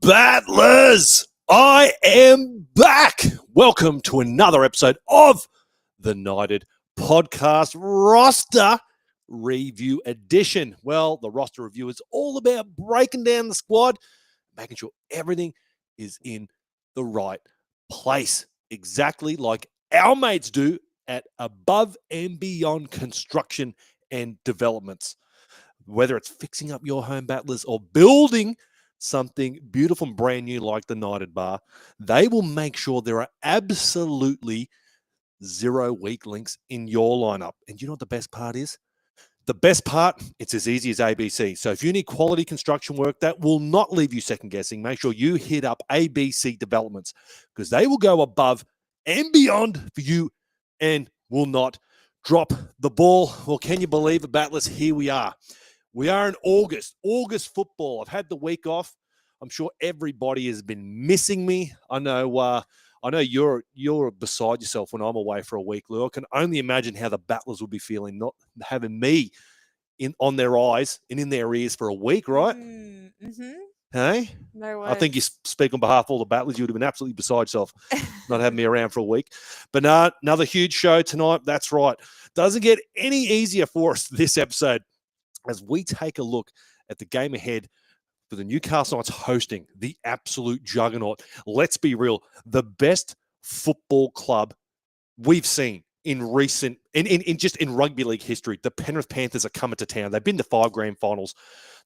Battlers, I am back. Welcome to another episode of the Knighted Podcast Roster Review Edition. Well, the roster review is all about breaking down the squad, making sure everything is in the right place, exactly like our mates do at Above and Beyond Construction and Developments. Whether it's fixing up your home, Battlers, or building something beautiful and brand new like the Knighted Bar, they will make sure there are absolutely zero weak links in your lineup. And you know what the best part is? The best part, it's as easy as ABC. So if you need quality construction work that will not leave you second guessing, make sure you hit up ABC Developments because they will go above and beyond for you and will not drop the ball. Well, can you believe it, Battlers? Here we are. We are in August football. I've had the week off. I'm sure everybody has been missing me. I know you're beside yourself when I'm away for a week, Lou. I can only imagine how the Battlers will be feeling not having me on their eyes and in their ears for a week, right? Mm-hmm. Hey? No way. I think you speak on behalf of all the Battlers. You would have been absolutely beside yourself not having me around for a week. But another huge show tonight. That's right. Doesn't get any easier for us this episode as we take a look at the game ahead for the Newcastle Knights hosting the absolute juggernaut. Let's be real, the best football club we've seen in recent, in rugby league history. The Penrith Panthers are coming to town. They've been to 5 grand finals.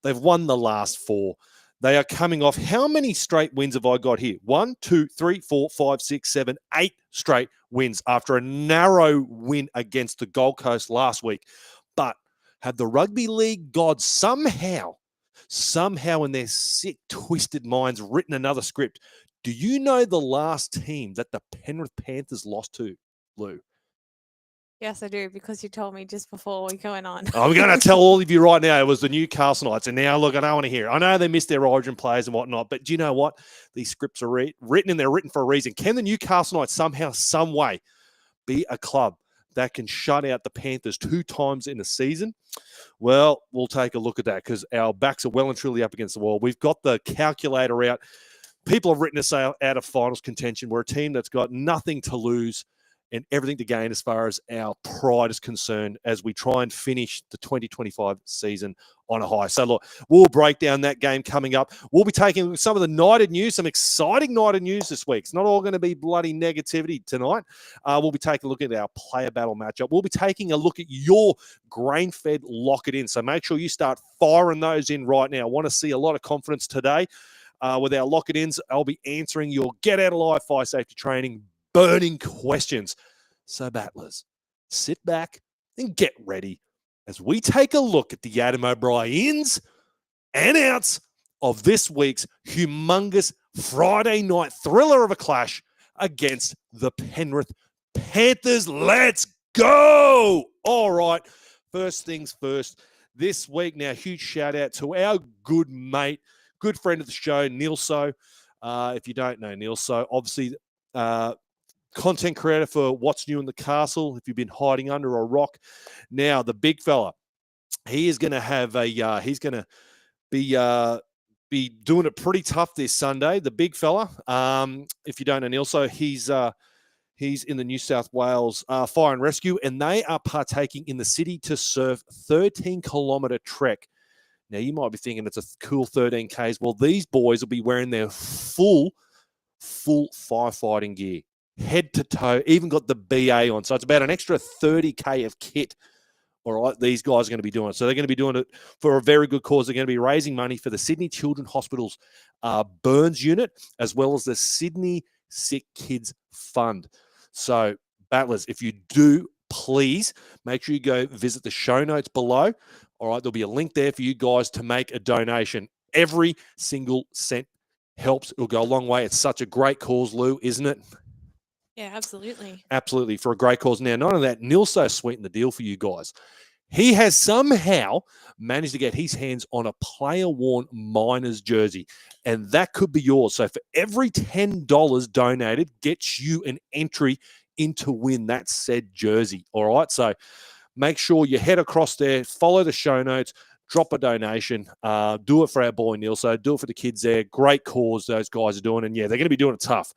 They've won the last 4. They are coming off. How many straight wins have I got here? 1, 2, 3, 4, 5, 6, 7, 8 straight wins after a narrow win against the Gold Coast last week. But have the rugby league gods somehow in their sick, twisted minds written another script? Do you know the last team that the Penrith Panthers lost to, Lou? Yes, I do, because you told me just before we going on. I'm going to tell all of you right now, it was the Newcastle Knights. And now, look, I don't want to hear it. I know they missed their origin players and whatnot, but do you know what? These scripts are written and they're written for a reason. Can the Newcastle Knights somehow, some way be a club that can shut out the Panthers 2 times in a season? Well, we'll take a look at that because our backs are well and truly up against the wall. We've got the calculator out. People have written us out of finals contention. We're a team that's got nothing to lose and everything to gain as far as our pride is concerned as we try and finish the 2025 season on a high. So, look, we'll break down that game coming up. We'll be taking some of the Knighted news, some exciting Knighted news this week. It's not all going to be bloody negativity tonight. We'll be taking a look at our player battle matchup. We'll be taking a look at your grain-fed lock it in. So make sure you start firing those in right now. I want to see a lot of confidence today with our lock it ins. I'll be answering your get out of live fire safety training burning questions. So, Battlers, sit back and get ready as we take a look at the Adam O'Brien ins and outs of this week's humongous Friday night thriller of a clash against the Penrith Panthers. Let's go! All right, first things first. This week, now, huge shout out to our good mate, good friend of the show, Nilso. If you don't know Nilso, obviously, content creator for What's New in the Castle. If you've been hiding under a rock, now the big fella, he is going to have he's going to be doing it pretty tough this Sunday. The big fella, if you don't know Nilso, he's in the New South Wales Fire and Rescue, and they are partaking in the City to Surf 13-kilometer trek. Now, you might be thinking it's a cool 13 Ks. Well, these boys will be wearing their full firefighting gear, head to toe, even got the BA on. So it's about an extra 30K of kit. All right, these guys are going to be doing it. So they're going to be doing it for a very good cause. They're going to be raising money for the Sydney Children's Hospital's burns unit, as well as the Sydney Sick Kids Fund. So, Battlers, if you do, please make sure you go visit the show notes below. All right, there'll be a link there for you guys to make a donation. Every single cent helps. It'll go a long way. It's such a great cause, Lou, isn't it? Yeah, absolutely. Absolutely, for a great cause. Now, none of that, Nilso sweetened the deal for you guys. He has somehow managed to get his hands on a player-worn Miners jersey, and that could be yours. So for every $10 donated, gets you an entry in to win that said jersey. All right, so make sure you head across there, follow the show notes, drop a donation. Do it for our boy Nilso. Do it for the kids there. Great cause those guys are doing. And, yeah, they're going to be doing it tough.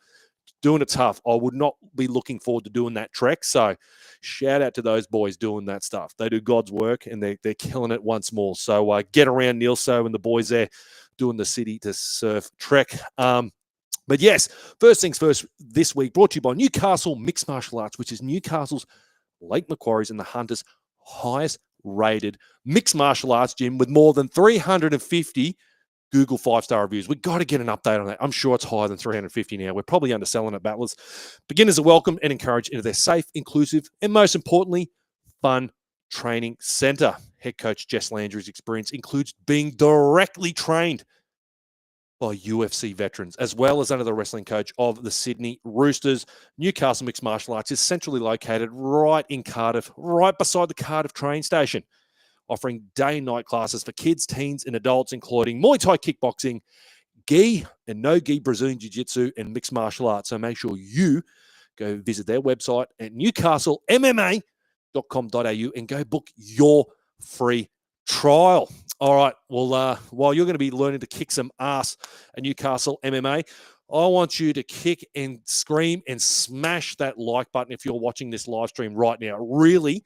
I would not be looking forward to doing that trek. So shout out to those boys doing that stuff. They do God's work, and they're killing it once more. So get around Nilso and the boys there doing the City to Surf trek. But yes, first things first this week, brought to you by Newcastle Mixed Martial Arts, which is Newcastle's, Lake Macquarie's and the Hunters' highest rated mixed martial arts gym with more than 350 Google 5-star reviews. We've got to get an update on that. I'm sure it's higher than 350 now. We're probably underselling it, Battlers. Beginners are welcome and encouraged into their safe, inclusive, and most importantly, fun training centre. Head coach Jess Landry's experience includes being directly trained by UFC veterans, as well as under the wrestling coach of the Sydney Roosters. Newcastle Mixed Martial Arts is centrally located right in Cardiff, right beside the Cardiff train station, offering day and night classes for kids, teens, and adults, including Muay Thai kickboxing, gi and no-gi Brazilian Jiu-Jitsu, and mixed martial arts. So make sure you go visit their website at newcastlemma.com.au and go book your free trial. All right, well, while you're going to be learning to kick some ass at Newcastle MMA, I want you to kick and scream and smash that like button if you're watching this live stream right now. It really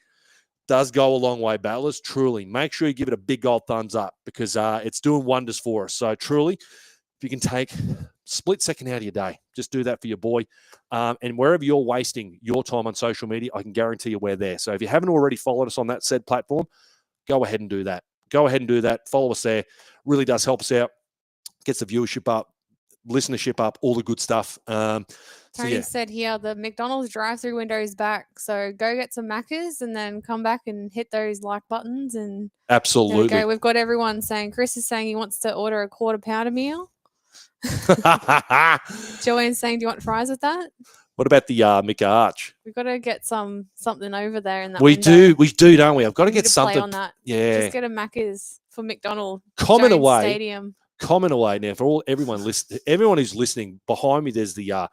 does go a long way, Battlers, truly. Make sure you give it a big old thumbs up because it's doing wonders for us. So truly, if you can take a split second out of your day, just do that for your boy. And wherever you're wasting your time on social media, I can guarantee you we're there. So if you haven't already followed us on that said platform, go ahead and do that. Go ahead and do that. Follow us there. Really does help us out. Gets the viewership up, listenership up, all the good stuff. Tony said here the McDonald's drive-through window is back. So go get some Maccas and then come back and hit those like buttons. And absolutely. There we go. We've got everyone saying, Chris is saying he wants to order a quarter pounder meal. Joanne's saying, do you want fries with that? What about the McArch? We've got to get something over there in that window. We do, don't we? I've got to get something. Play on that. Yeah. Just get a Macca's for McDonald Comment Jones away. Stadium. Comment away now for everyone who's listening. Behind me, there's a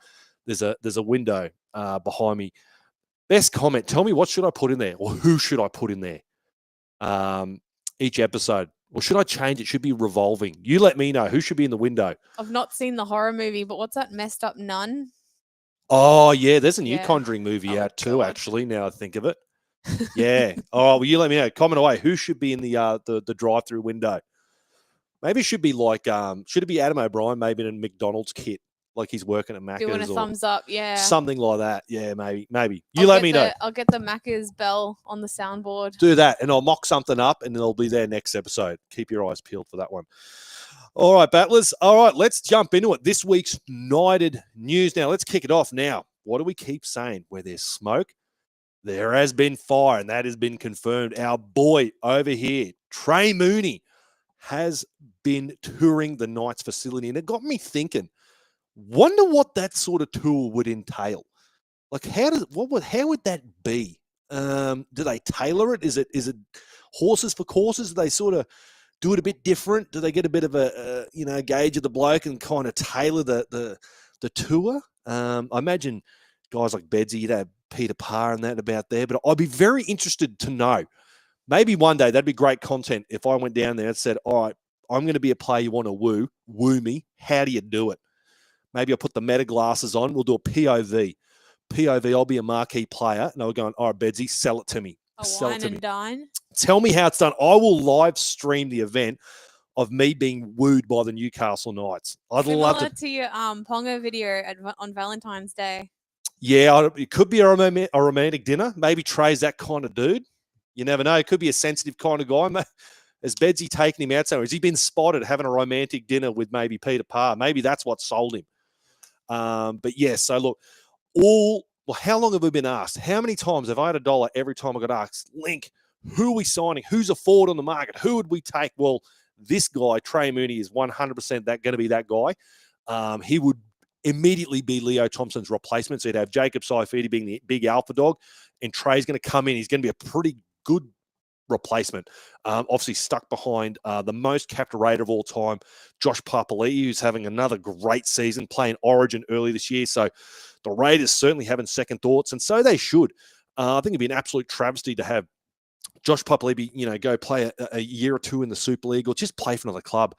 window behind me. Best comment. Tell me what should I put in there, or who should I put in there? Each episode. Or should I change it? Should be revolving. You let me know who should be in the window. I've not seen the horror movie, but what's that messed up nun? Oh, yeah, there's a new Conjuring movie out too, God. Actually, now I think of it. Yeah. Oh, well, you let me know. Comment away. Who should be in the drive-through window? Maybe it should be like, should it be Adam O'Brien, maybe in a McDonald's kit, like he's working at Macca's? Doing a thumbs up, yeah. Something like that. Yeah, maybe. You let me know. I'll get the Macca's bell on the soundboard. Do that, and I'll mock something up, and it'll be there next episode. Keep your eyes peeled for that one. All right, Battlers. All right, let's jump into it. This week's United news. Now, let's kick it off now. What do we keep saying? Where there's smoke, there has been fire, and that has been confirmed. Our boy over here, Trey Mooney, has been touring the Knights facility, and it got me thinking, wonder what that sort of tour would entail. Like, how would that be? Do they tailor it? Is it horses for courses? Do they sort of do it a bit different? Do they get a bit of a gauge of the bloke and kind of tailor the tour? I imagine guys like Bedsy, you'd have Peter Parr and that about there, but I'd be very interested to know. Maybe one day that'd be great content if I went down there and said, all right, I'm going to be a player you want to woo me. How do you do it? Maybe I'll put the meta glasses on. We'll do a POV. I'll be a marquee player. And I'll go, all right, Bedsy, sell it to me. Wine and dine. Tell me how it's done. I will live stream the event of me being wooed by the Newcastle Knights. I'd love to your Ponga video on Valentine's Day. Yeah, it could be a romantic dinner. Maybe Trey's that kind of dude. You never know. It could be a sensitive kind of guy. Has Bedsy taken him out somewhere? Has he been spotted having a romantic dinner with maybe Peter Parr? Maybe that's what sold him. But yeah, so look, how long have we been asked? How many times have I had $1 every time I got asked, Link, who are we signing? Who's a forward on the market? Who would we take? Well, this guy, Trey Mooney, is 100% going to be that guy. He would immediately be Leo Thompson's replacement. So you'd have Jacob Saifidi being the big alpha dog, and Trey's going to come in. He's going to be a pretty good replacement. Obviously stuck behind the most capped Raider of all time, Josh Papali'i, who's having another great season, playing Origin early this year. So the Raiders certainly having second thoughts, and so they should. I think it'd be an absolute travesty to have Josh Papali'i, go play a year or two in the Super League or just play for another club.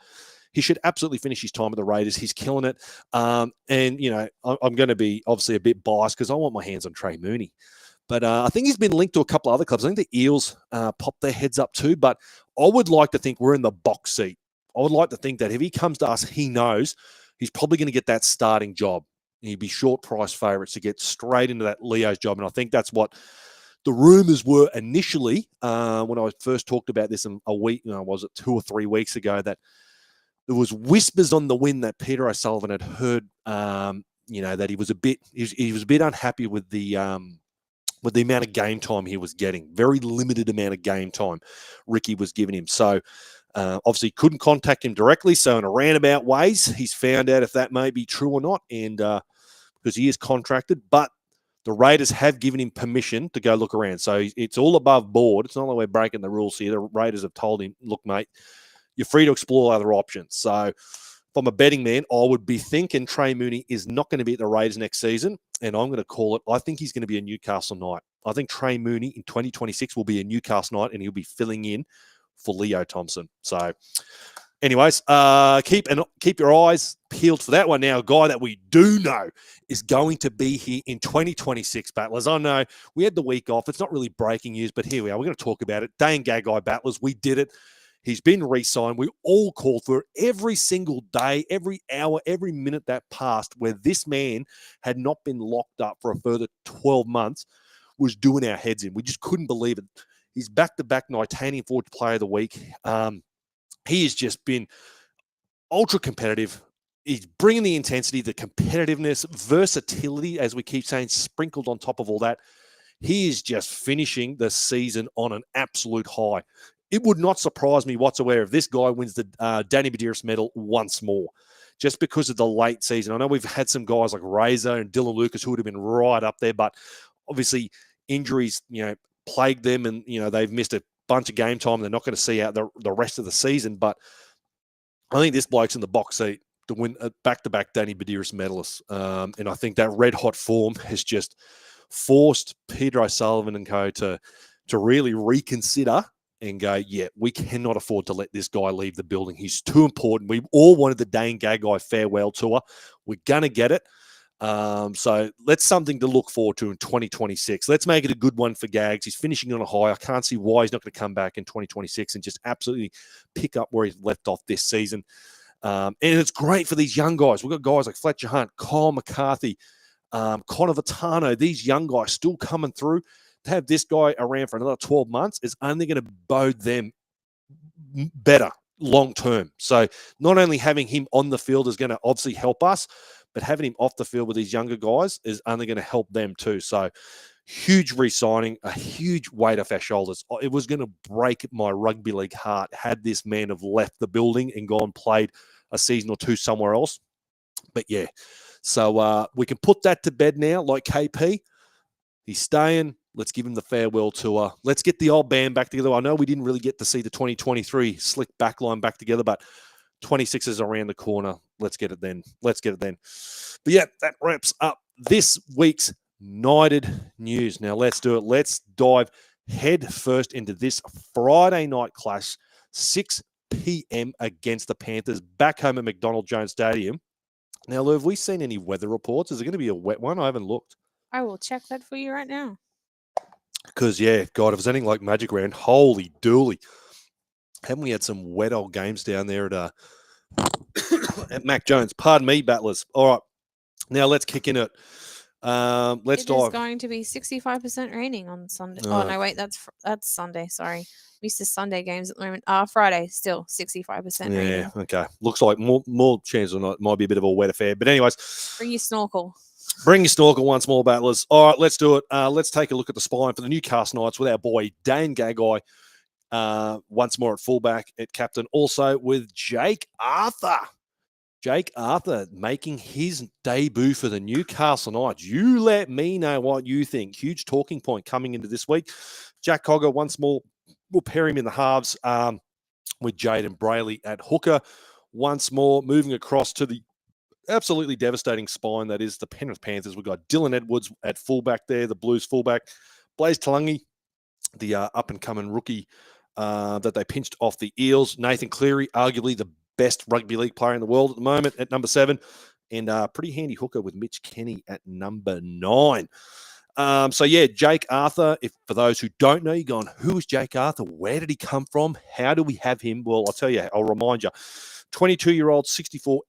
He should absolutely finish his time at the Raiders. He's killing it. I'm going to be obviously a bit biased because I want my hands on Trey Mooney. But I think he's been linked to a couple of other clubs. I think the Eels popped their heads up too. But I would like to think we're in the box seat. I would like to think that if he comes to us, he knows he's probably going to get that starting job. He'd be short price favourites to get straight into that Leo's job. And I think that's what the rumours were initially when I first talked about this a week, was it 2 or 3 weeks ago, that there was whispers on the wind that Peter O'Sullivan had heard, that he was a bit unhappy with the amount of game time he was getting. Very limited amount of game time Ricky was giving him. So obviously couldn't contact him directly. So in a roundabout ways, he's found out if that may be true or not, and because he is contracted. But the Raiders have given him permission to go look around. So it's all above board. It's not like we're breaking the rules here. The Raiders have told him, look, mate, you're free to explore other options. So if I'm a betting man, I would be thinking Trey Mooney is not going to be at the Raiders next season, and I'm going to call it. I think he's going to be a Newcastle Knight. I think Trey Mooney in 2026 will be a Newcastle Knight, and he'll be filling in for Leo Thompson. So anyways, keep your eyes peeled for that one. Now, a guy that we do know is going to be here in 2026, Battlers. I know we had the week off. It's not really breaking news, but here we are. We're going to talk about it. Dane Gagai, Battlers. We did it. He's been re-signed. We all called for it every single day, every hour, every minute that passed where this man had not been locked up for a further 12 months was doing our heads in. We just couldn't believe it. He's back-to-back Titanium Forward Player of the Week. He has just been ultra competitive. He's bringing the intensity, the competitiveness, versatility, as we keep saying, sprinkled on top of all that. He is just finishing the season on an absolute high. It would not surprise me whatsoever if this guy wins the Danny Medeiros medal once more, just because of the late season. I know we've had some guys like Razor and Dylan Lucas who would have been right up there, but obviously injuries, plagued them, and they've missed a bunch of game time. They're not going to see out the rest of the season. But I think this bloke's in the box seat to win a back-to-back Danny Medeiros medalist, and I think that red-hot form has just forced Peter O'Sullivan and co to really reconsider and go, yeah, we cannot afford to let this guy leave the building. He's too important. We all wanted the Dane Gagai farewell tour. We're going to get it. So that's something to look forward to in 2026. Let's make it a good one for Gags. He's finishing on a high. I can't see why he's not going to come back in 2026 and just absolutely pick up where he's left off this season. And it's great for these young guys. We've got guys like Fletcher Hunt, Kyle McCarthy, Connor Vitano, these young guys still coming through. To have this guy around for another 12 months is only going to bode them better long term. So not only having him on the field is going to obviously help us, but having him off the field with these younger guys is only going to help them too. So huge re-signing, a huge weight off our shoulders. It was going to break my rugby league heart had this man have left the building and gone played a season or two somewhere else. But yeah, so we can put that to bed now. Like KP, he's staying. Let's give him the farewell tour. Let's get the old band back together. I know we didn't really get to see the 2023 slick backline back together, but 26 is around the corner. Let's get it then. But yeah, that wraps up this week's Knighted News. Now let's do it. Let's dive head first into this Friday night clash, 6 p.m. against the Panthers, back home at McDonald Jones Stadium. Now, Lou, have we seen any weather reports? Is it going to be a wet one? I haven't looked. I will check that for you right now. Because, yeah, God, if it's anything like Magic Round, holy dooly. Haven't we had some wet old games down there at Mac Jones? Pardon me, Battlers. All right. Now let's kick in it. Let's dive. It's going to be 65% raining on Sunday. Oh, no, wait. That's Sunday. Sorry. I'm used to Sunday games at the moment. Friday, still 65% raining. Yeah, okay. Looks like more chance or not. It might be a bit of a wet affair. But anyways. Bring your snorkel. Bring your snorkel once more, Battlers. All right, let's do it. Let's take a look at the spine for the Newcastle Knights with our boy Dane Gagai. Once more at fullback, at captain, also with Jake Arthur. Jake Arthur making his debut for the Newcastle Knights. You let me know what you think. Huge talking point coming into this week. Jack Koga once more. We'll pair him in the halves with Jaden Brayley at hooker. Once more, moving across to the absolutely devastating spine that is the Penrith Panthers. We've got Dylan Edwards at fullback there, the Blues fullback. Blaze Talangi the up-and-coming rookie that they pinched off the Eels. Nathan Cleary, arguably the best rugby league player in the world at the moment at number 7. And pretty handy hooker with Mitch Kenny at number 9. So, yeah, Jake Arthur, for those who don't know, you're going, who is Jake Arthur? Where did he come from? How do we have him? Well, I'll tell you, I'll remind you, 22-year-old, 64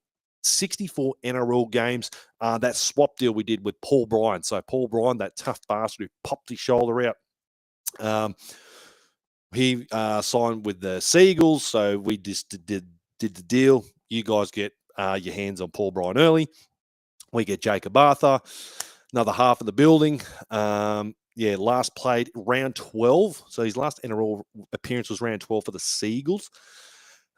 NRL games. That swap deal we did with Paul Bryan. So, Paul Bryan, that tough bastard who popped his shoulder out. He signed with the Seagulls, so we just did the deal. You guys get your hands on Paul Bryan early. We get Jacob Arthur, another half of the building. Last played round 12. So his last NRL appearance was round 12 for the Seagulls.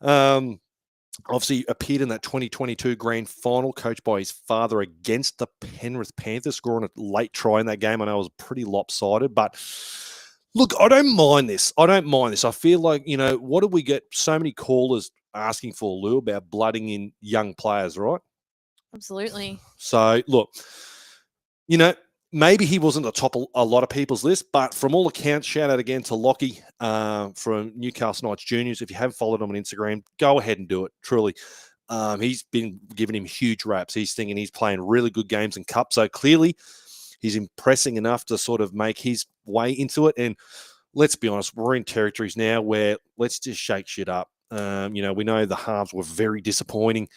Obviously appeared in that 2022 grand final, coached by his father against the Penrith Panthers, scoring a late try in that game. I know it was pretty lopsided, but look, I don't mind this. I feel like, what do we get so many callers asking for, Lou, about blooding in young players, right? Absolutely. So, look, maybe he wasn't the top of a lot of people's list, but from all accounts, shout out again to Lockie from Newcastle Knights Juniors. If you haven't followed him on Instagram, go ahead and do it, truly. He's been giving him huge raps. He's thinking he's playing really good games in Cup, so clearly he's impressing enough to sort of make his way into it. And let's be honest, we're in territories now where let's just shake shit up. We know the halves were very disappointing,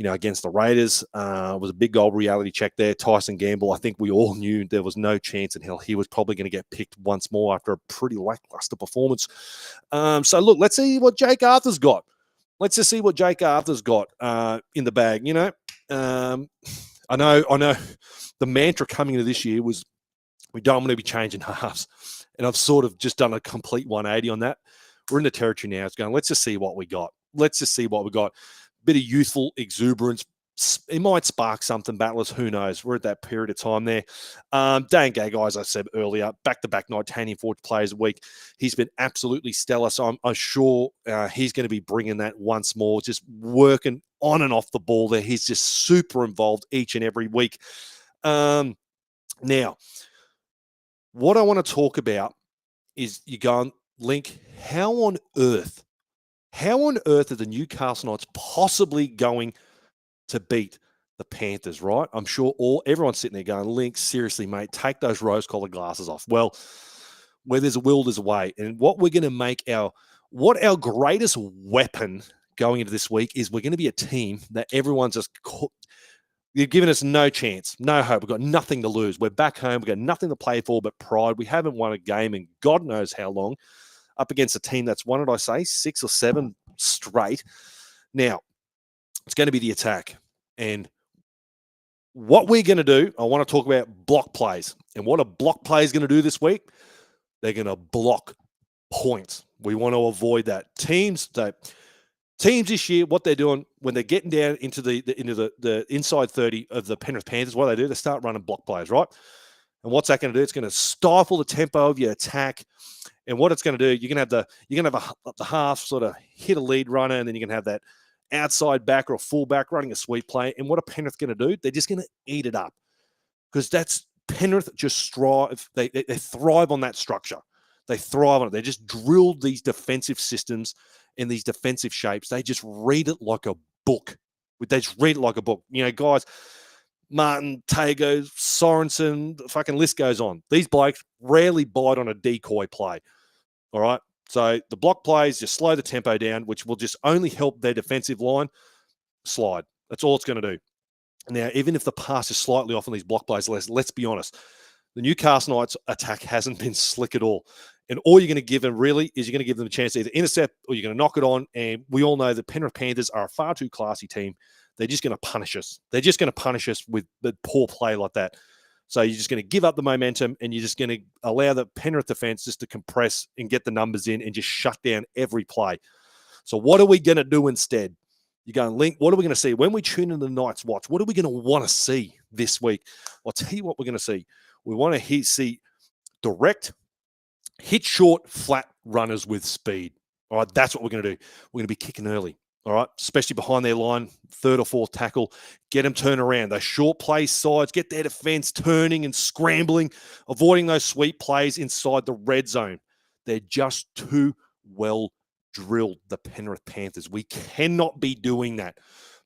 against the Raiders. It was a big old reality check there. Tyson Gamble, I think we all knew there was no chance in hell he was probably going to get picked once more after a pretty lackluster performance. So, look, let's see what Jake Arthur's got. Let's just see what Jake Arthur's got in the bag, I know the mantra coming into this year was we don't want to be changing halves. And I've sort of just done a complete 180 on that. We're in the territory now. It's going, let's just see what we got. Bit of youthful exuberance. It might spark something, battlers. Who knows? We're at that period of time there. Dane Gagai, as I said earlier, back-to-back Titanium Forge players a week. He's been absolutely stellar. So I'm sure he's going to be bringing that once more, just working on and off the ball there. He's just super involved each and every week. Now, what I want to talk about is you go and Link, how on earth are the Newcastle Knights possibly going to beat the Panthers, right? I'm sure everyone's sitting there going, Link, seriously, mate, take those rose-colored glasses off. Well, where there's a will, there's a way. And what we're going to make our greatest weapon going into this week is we're going to be a team that everyone's just you've given us no chance, no hope. We've got nothing to lose. We're back home. We've got nothing to play for but pride. We haven't won a game in God knows how long, up against a team that's, what did I say, 6 or 7 straight. Now, it's going to be the attack. And what we're going to do, I want to talk about block plays. And what a block play is going to do this week, they're going to block points. We want to avoid that. Teams this year, what they're doing when they're getting down into the inside 30 of the Penrith Panthers, what they start running block plays, right? And what's that going to do? It's going to stifle the tempo of your attack. And what it's going to do, you're going to have the half sort of hit a lead runner, and then you're going to have that outside back or a full back running a sweep play. And what are Penrith going to do? They're just going to eat it up, because that's Penrith just strive. They thrive on that structure. They thrive on it. They just drilled these defensive systems in these defensive shapes. They just read it like a book. They just read it like a book. Guys, Martin, Tago, Sorensen, the fucking list goes on. These blokes rarely bite on a decoy play. All right? So the block plays just slow the tempo down, which will just only help their defensive line slide. That's all it's going to do. Now, even if the pass is slightly off on these block plays, let's be honest. The Newcastle Knights attack hasn't been slick at all. And all you're going to give them really is you're going to give them a chance to either intercept or you're going to knock it on. And we all know the Penrith Panthers are a far too classy team. They're just going to punish us. They're just going to punish us with the poor play like that. So you're just going to give up the momentum, and you're just going to allow the Penrith defense just to compress and get the numbers in and just shut down every play. So what are we going to do instead? You're going, Link, what are we going to see? When we tune into the Knights Watch, what are we going to want to see this week? I'll tell you what we're going to see. We want to see direct, hit short, flat runners with speed. All right, that's what we're going to do. We're going to be kicking early. All right, especially behind their line, 3rd or 4th tackle. Get them turn around. Those short play sides, get their defense turning and scrambling, avoiding those sweep plays inside the red zone. They're just too well drilled, the Penrith Panthers. We cannot be doing that.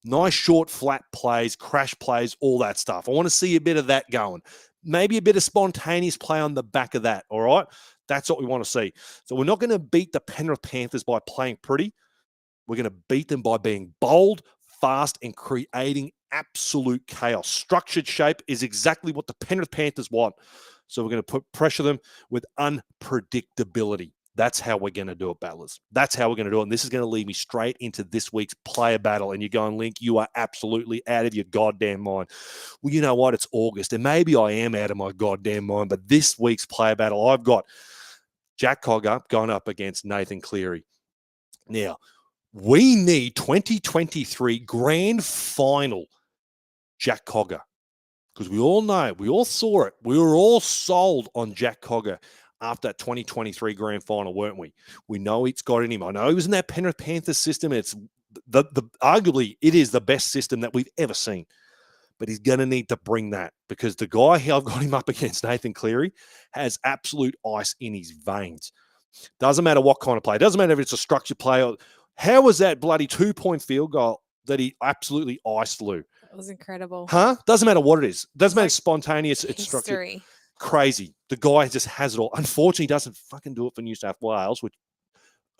Nice short, flat plays, crash plays, all that stuff. I want to see a bit of that going. Maybe a bit of spontaneous play on the back of that, all right? That's what we want to see. So we're not going to beat the Penrith Panthers by playing pretty. We're going to beat them by being bold, fast, and creating absolute chaos. Structured shape is exactly what the Penrith Panthers want. So we're going to pressure them with unpredictability. That's how we're going to do it, battlers. That's how we're going to do it. And this is going to lead me straight into this week's player battle. And you're going, Link, you are absolutely out of your goddamn mind. Well, you know what? It's August. And maybe I am out of my goddamn mind. But this week's player battle, I've got Jack Koga going up against Nathan Cleary. Now, we need 2023 grand final Jack Koga. Because we all know, we all saw it. We were all sold on Jack Koga after that 2023 grand final, weren't we? We know it's got in him. I know he was in that Penrith Panthers system. It's arguably it is the best system that we've ever seen. But he's going to need to bring that because the guy I've got him up against, Nathan Cleary, has absolute ice in his veins. Doesn't matter what kind of play. Doesn't matter if it's a structured play. Or, how was that bloody 2-point field goal that he absolutely ice flew? That was incredible. Huh? Doesn't matter what it is. Doesn't matter. It's spontaneous. It's structured. Crazy. The guy just has it all. Unfortunately, he doesn't fucking do it for New South Wales, which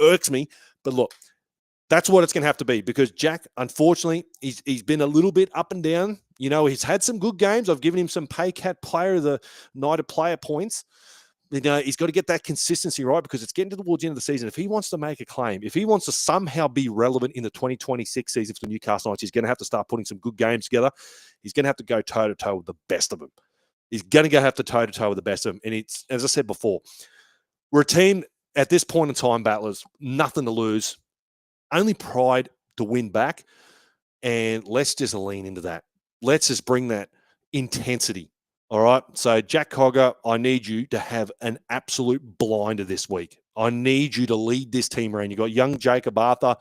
irks me. But look, that's what it's going to have to be because Jack, unfortunately, he's been a little bit up and down. You know, he's had some good games. I've given him some pay cat player of the night of player points. You know, he's got to get that consistency right because it's getting towards the end of the season. If he wants to make a claim, if he wants to somehow be relevant in the 2026 season for the Newcastle Knights, he's going to have to start putting some good games together. He's going to have to go toe-to-toe with the best of them. He's going to have to toe-to-toe with the best of them. And it's, as I said before, we're a team at this point in time, battlers, nothing to lose, only pride to win back. And let's just lean into that. Let's just bring that intensity. All right. So, Jack Koga, I need you to have an absolute blinder this week. I need you to lead this team around. You've got young Jacob Arthur.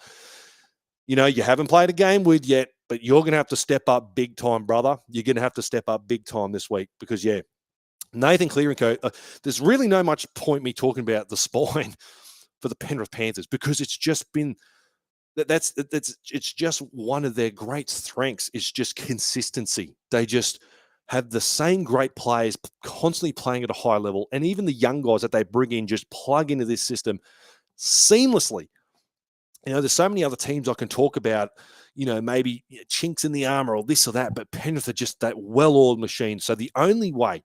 You know, you haven't played a game with yet, but you're going to have to step up big time, brother. You're going to have to step up big time this week because, yeah, Nathan Cleary, there's really no much point me talking about the spine for the Penrith Panthers because it's just been it's just one of their great strengths. It's just consistency. They just have the same great players constantly playing at a high level, and even the young guys that they bring in just plug into this system seamlessly. You know, there's so many other teams I can talk about, you know, maybe chinks in the armor or this or that, but Penrith are just that well-oiled machine. So the only way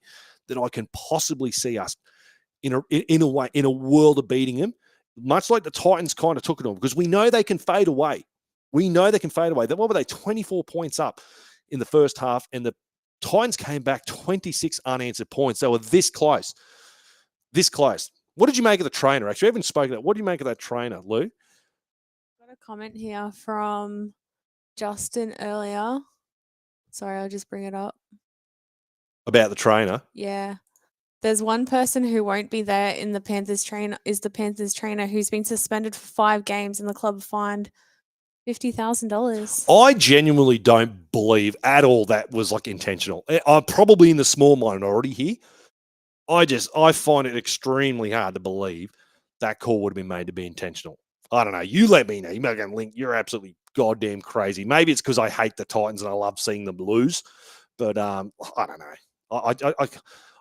that I can possibly see us in a world of beating them, much like the Titans kind of took it on, because we know they can fade away. We know they can fade away. What were they, 24 points up in the first half, and the Titans came back 26 unanswered points. They were this close. This close. What did you make of the trainer? Actually, I haven't spoken about. What do you make of that trainer, Lou? Got a comment here from Justin earlier. Sorry, I'll just bring it up. About the trainer? Yeah. There's one person who won't be there in the Panthers trainer, is the Panthers trainer who's been suspended for 5 games and the club fined $50,000. I genuinely don't believe at all that was like intentional. I'm probably in the small minority here. I find it extremely hard to believe that call would have been made to be intentional. I don't know. You let me know. You might go, Link, you're absolutely goddamn crazy. Maybe it's because I hate the Titans and I love seeing them lose. But I don't know.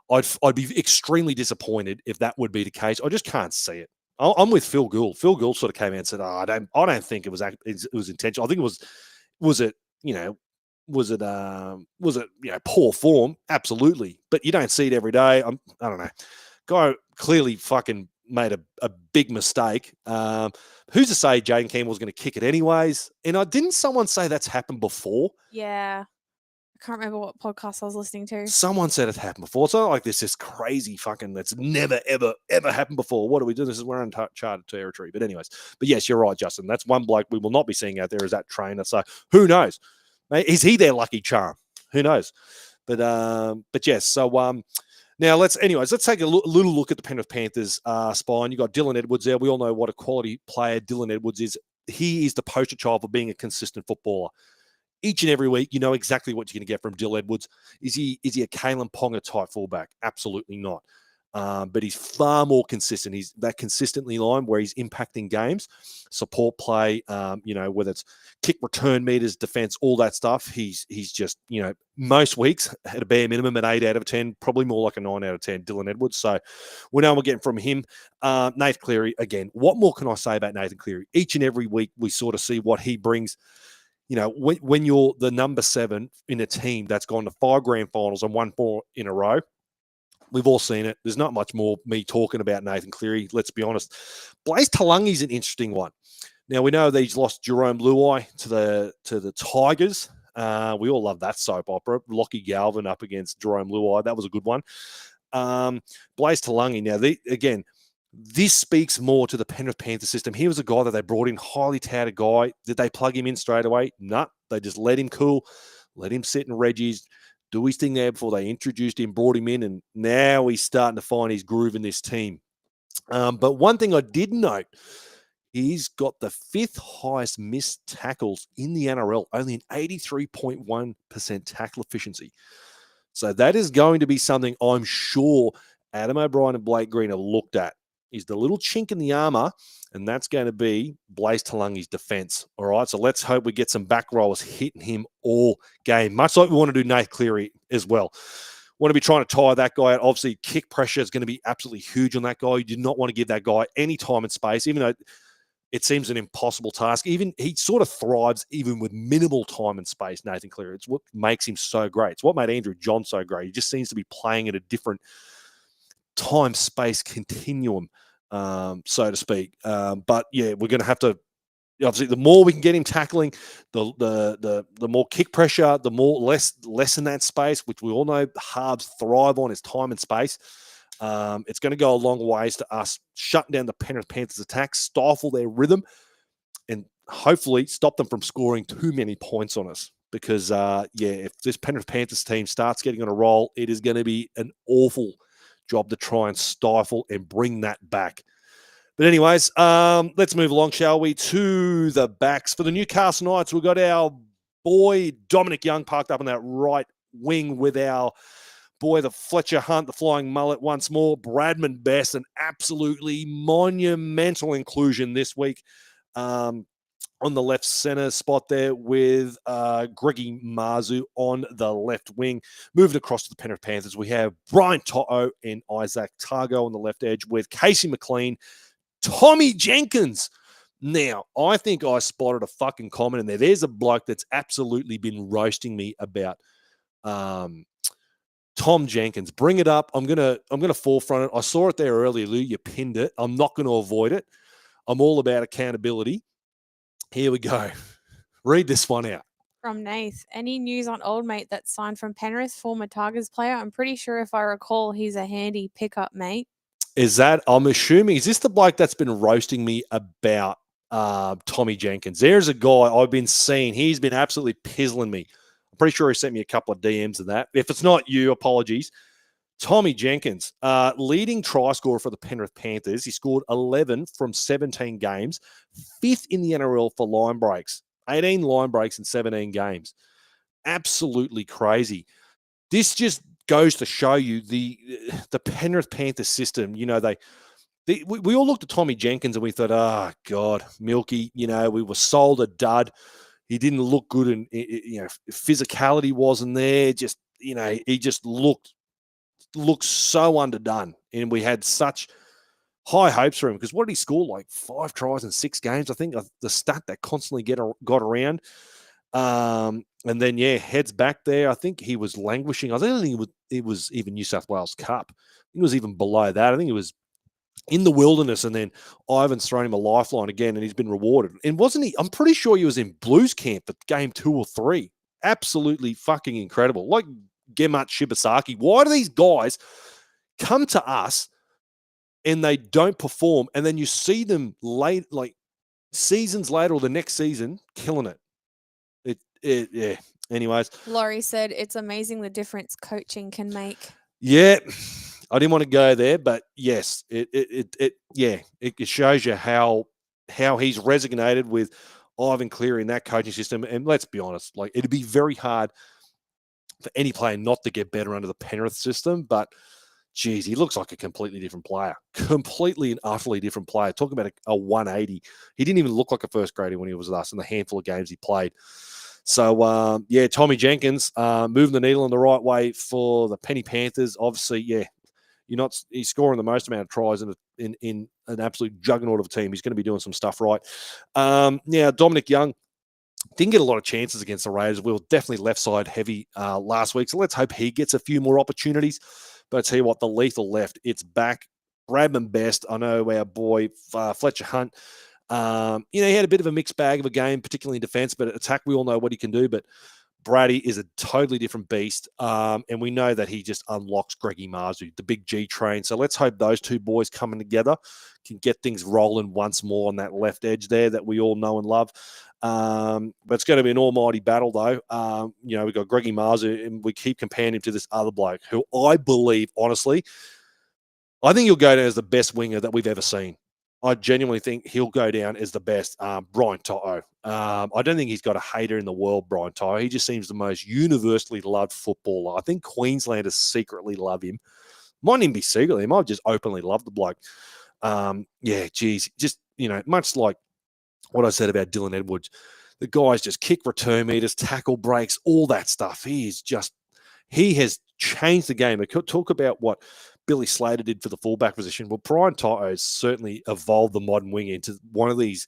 I'd be extremely disappointed if that would be the case. I just can't see it. I'm with Phil Gould. Phil Gould sort of came out and said, "Oh, I don't think it was intentional. I think it was it poor form? Absolutely, but you don't see it every day. I don't know. Guy clearly fucking made a big mistake. Who's to say Jaden Campbell was going to kick it anyways? And didn't someone say that's happened before? Yeah. I can't remember what podcast I was listening to. Someone said it's happened before. It's not like this crazy fucking that's never, ever, ever happened before. What do we do? We're in uncharted territory. But anyways, yes, you're right, Justin. That's one bloke we will not be seeing out there is that trainer. So who knows? Is he their lucky charm? Who knows? But yes. So now let's take a little look at the Penrith Panthers spine. You got Dylan Edwards there. We all know what a quality player Dylan Edwards is. He is the poster child for being a consistent footballer. Each and every week, you know exactly what you're going to get from Dill Edwards. Is he a Kalen Ponga type fullback? Absolutely not. but he's far more consistent. He's that consistently line where he's impacting games, support play, whether it's kick return meters, defense, all that stuff. He's just, most weeks at a bare minimum an 8 out of 10, probably more like a 9 out of 10, Dylan Edwards. So we know we're getting from him. Nathan Cleary, again, what more can I say about Nathan Cleary? Each and every week we sort of see what he brings. When you're the number 7 in a team that's gone to 5 grand finals and won 4 in a row, we've all seen it. There's not much more me talking about Nathan Cleary, let's be honest. Blaze Talangi's an interesting one. Now, we know that he's lost Jerome Luai to the Tigers. We all love that soap opera. Lockie Galvin up against Jerome Luai. That was a good one. Blaze Talangi. Now, this speaks more to the Penrith Panthers system. He was a guy that they brought in, highly touted guy. Did they plug him in straight away? No. They just let him cool, let him sit in Reggie's, do his thing there before they introduced him, brought him in, and now he's starting to find his groove in this team. But one thing I did note, he's got the 5th highest missed tackles in the NRL, only an 83.1% tackle efficiency. So that is going to be something I'm sure Adam O'Brien and Blake Green have looked at. Is the little chink in the armor, and that's going to be Blaze Talangi's defense. All right, so let's hope we get some back rollers hitting him all game, much like we want to do Nate Cleary as well. Want to be trying to tire that guy out. Obviously, kick pressure is going to be absolutely huge on that guy. You do not want to give that guy any time and space, even though it seems an impossible task. Even he sort of thrives even with minimal time and space, Nathan Cleary. It's what makes him so great. It's what made Andrew John so great. He just seems to be playing at a different time-space continuum, so to speak. But yeah, we're going to have to, obviously, the more we can get him tackling, the more kick pressure, the more less in that space, which we all know halves thrive on is time and space. It's going to go a long ways to us shutting down the Penrith Panthers' attack, stifle their rhythm, and hopefully stop them from scoring too many points on us. Because, if this Penrith Panthers team starts getting on a roll, it is going to be an awful job to try and stifle and bring that back. But anyways, let's move along, shall we, to the backs. For the Newcastle Knights, we've got our boy Dominic Young parked up on that right wing with our boy, the Fletcher Hunt, the flying mullet once more. Bradman Best, an absolutely monumental inclusion this week. On the left center spot there with Greggy Marzu on the left wing. Moving across to the Penrith Panthers, we have Brian To'o and Isaac Targo on the left edge with Casey McLean, Tommy Jenkins. Now, I think I spotted a fucking comment in there. There's a bloke that's absolutely been roasting me about Tom Jenkins. Bring it up. I'm gonna forefront it. I saw it there earlier, Lou. You pinned it. I'm not going to avoid it. I'm all about accountability. Here we go. Read this one out. From Nath. Any news on old mate that signed from Penrith, former Tigers player? I'm pretty sure if I recall, he's a handy pickup, mate. Is that, I'm assuming, is this the bloke that's been roasting me about Tommy Jenkins? There's a guy I've been seeing. He's been absolutely pizzling me. I'm pretty sure he sent me a couple of DMs of that. If it's not you, apologies. Tommy Jenkins, leading try scorer for the Penrith Panthers. He scored 11 from 17 games, 5th in the NRL for line breaks, 18 line breaks in 17 games. Absolutely crazy. This just goes to show you the Penrith Panthers system. We all looked at Tommy Jenkins and we thought, oh, God, Milky, we were sold a dud. He didn't look good, and physicality wasn't there. Just, he just looked so underdone, and we had such high hopes for him because what did he score? Like 5 tries in 6 games, I think, the stat that constantly got around. And then heads back there. I think he was languishing. I don't think it was even New South Wales Cup. I think it was even below that. I think it was in the wilderness, and then Ivan's thrown him a lifeline again, and he's been rewarded. And wasn't he? I'm pretty sure he was in Blues camp at game 2 or 3. Absolutely fucking incredible. Like Gemat Shibasaki. Why do these guys come to us and they don't perform, and then you see them late, like seasons later or the next season, killing it? Yeah. Anyways, Laurie said it's amazing the difference coaching can make. Yeah, I didn't want to go there, but yes, it shows you how he's resonated with Ivan Cleary in that coaching system. And let's be honest, like it'd be very hard for any player not to get better under the Penrith system. But geez, he looks like a completely different player. Completely and utterly different player. Talking about a 180. He didn't even look like a first grader when he was with us in the handful of games he played. So, Tommy Jenkins moving the needle in the right way for the Penny Panthers. Obviously, he's scoring the most amount of tries in an absolute juggernaut of a team. He's going to be doing some stuff right. Dominic Young didn't get a lot of chances against the Raiders. We were definitely left side heavy last week. So let's hope he gets a few more opportunities. But I tell you what, the lethal left, it's back. Bradman Best. I know our boy Fletcher Hunt. He had a bit of a mixed bag of a game, particularly in defense, but at attack, we all know what he can do. But Brady is a totally different beast. And we know that he just unlocks Greggy Marzu, the big G train. So let's hope those two boys coming together can get things rolling once more on that left edge there that we all know and love. But it's going to be an almighty battle, though. We've got Greggy Marzu, and we keep comparing him to this other bloke who I believe, honestly, I think he'll go down as the best winger that we've ever seen. I genuinely think he'll go down as the best. Brian To'o. I don't think he's got a hater in the world, Brian To'o. He just seems the most universally loved footballer. I think Queenslanders secretly love him. Might even be secretly. He might just openly love the bloke. Just, much like what I said about Dylan Edwards. The guy's just kick return meters, tackle breaks, all that stuff. He has changed the game. I could talk about what Billy Slater did for the fullback position. Well, Brian To'o has certainly evolved the modern wing into one of these,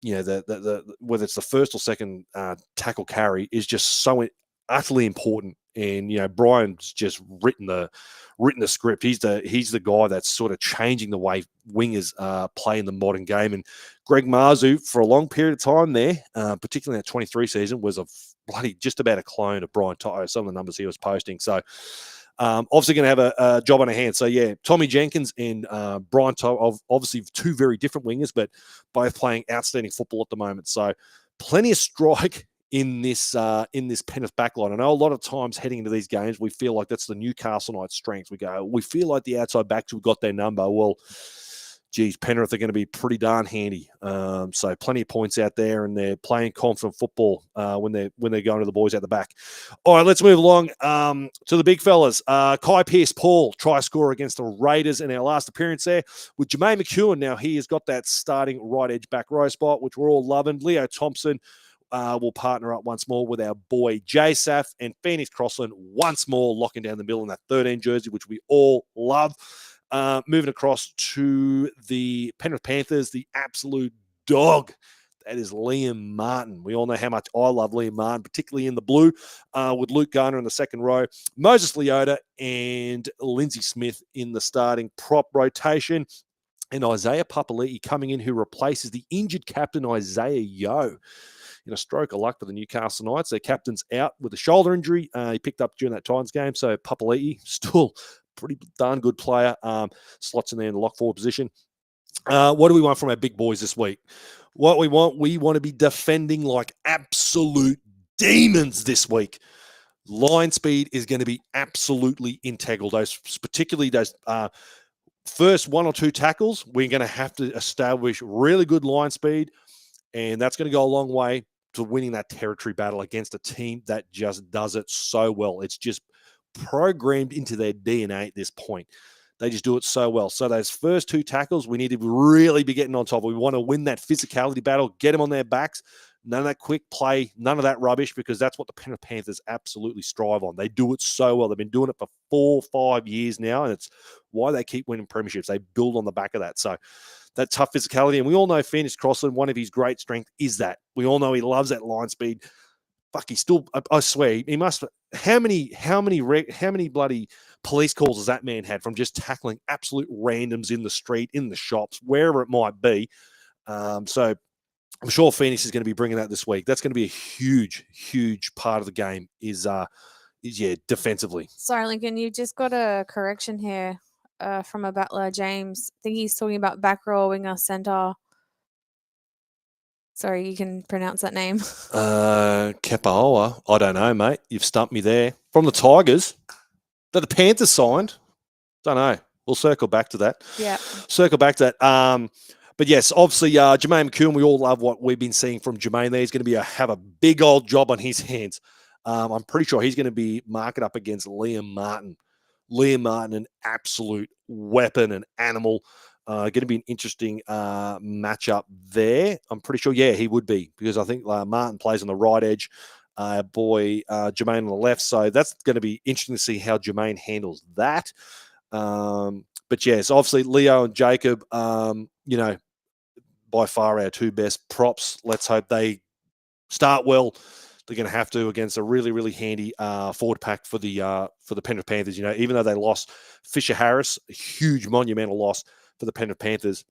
the whether it's the first or second tackle carry is just so utterly important. And Brian's just written the script. He's the guy that's sort of changing the way wingers play in the modern game. And Greg Marzu, for a long period of time there, particularly in that 23 season, was just about a clone of Brian To'o. Some of the numbers he was posting. So obviously going to have a job on our hands. So Tommy Jenkins and Brian To'o, obviously two very different wingers, but both playing outstanding football at the moment. So plenty of strike in this Penrith backline. I know a lot of times heading into these games, we feel like that's the Newcastle Knights' strength. We feel like the outside backs have got their number. Well, geez, Penrith are going to be pretty darn handy. So plenty of points out there, and they're playing confident football when they're going to the boys at the back. All right, let's move along to the big fellas. Kai Pearce-Paul, try scorer against the Raiders in our last appearance there with Jermaine McEwen. Now he has got that starting right edge back row spot, which we're all loving. Leo Thompson will partner up once more with our boy J-Saf, and Phoenix Crossland once more locking down the middle in that 13 jersey, which we all love. Moving across to the Penrith Panthers, the absolute dog. That is Liam Martin. We all know how much I love Liam Martin, particularly in the blue, with Luke Garner in the second row, Moses Leota and Lindsay Smith in the starting prop rotation, and Isaiah Papali'i coming in, who replaces the injured captain Isaiah Yeo. In a stroke of luck for the Newcastle Knights. Their captain's out with a shoulder injury. He picked up during that Titans game. So Papali'i, still pretty darn good player. Slots in there in the lock forward position. What do we want from our big boys this week? What we want to be defending like absolute demons this week. Line speed is going to be absolutely integral. Particularly those first one or two tackles, we're going to have to establish really good line speed, and that's going to go a long way to winning that territory battle against a team that just does it so well. It's just programmed into their DNA at this point. They just do it so well. So those first two tackles, we need to really be getting on top. We want to win that physicality battle, get them on their backs. None of that quick play, none of that rubbish, because that's what the Penrith Panthers absolutely strive on. They do it so well. They've been doing it for 4 or 5 years now, and it's why they keep winning premierships. They build on the back of that. So that tough physicality, and we all know Phoenix Crossland, one of his great strengths is that. We all know he loves that line speed. Fuck, he's still, I swear, he must, how many bloody police calls has that man had from just tackling absolute randoms in the street, in the shops, wherever it might be. So I'm sure Phoenix is going to be bringing that this week. That's going to be a huge, huge part of the game is defensively. Sorry, Lincoln, you just got a correction here from a battler, James. I think he's talking about back row winger center. Sorry, you can pronounce that name. Kepaoa. I don't know, mate. You've stumped me there. From the Tigers that the Panthers signed. Don't know. We'll circle back to that. Yeah. Circle back to that. But yes, obviously, Jermaine McEwen, we all love what we've been seeing from Jermaine there. He's going to have a big old job on his hands. I'm pretty sure he's going to be marking up against Liam Martin Liam Martin, an absolute weapon, an animal. Going to be an interesting matchup there. I'm pretty sure, yeah, he would be, because I think Martin plays on the right edge. Jermaine on the left. So that's going to be interesting to see how Jermaine handles that. But yes, obviously Leo and Jacob, by far our two best props. Let's hope they start well. They're going to have to against a really, really handy forward pack for the Penrith Panthers. Even though they lost Fisher Harris, a huge monumental loss for the Penrith Panthers,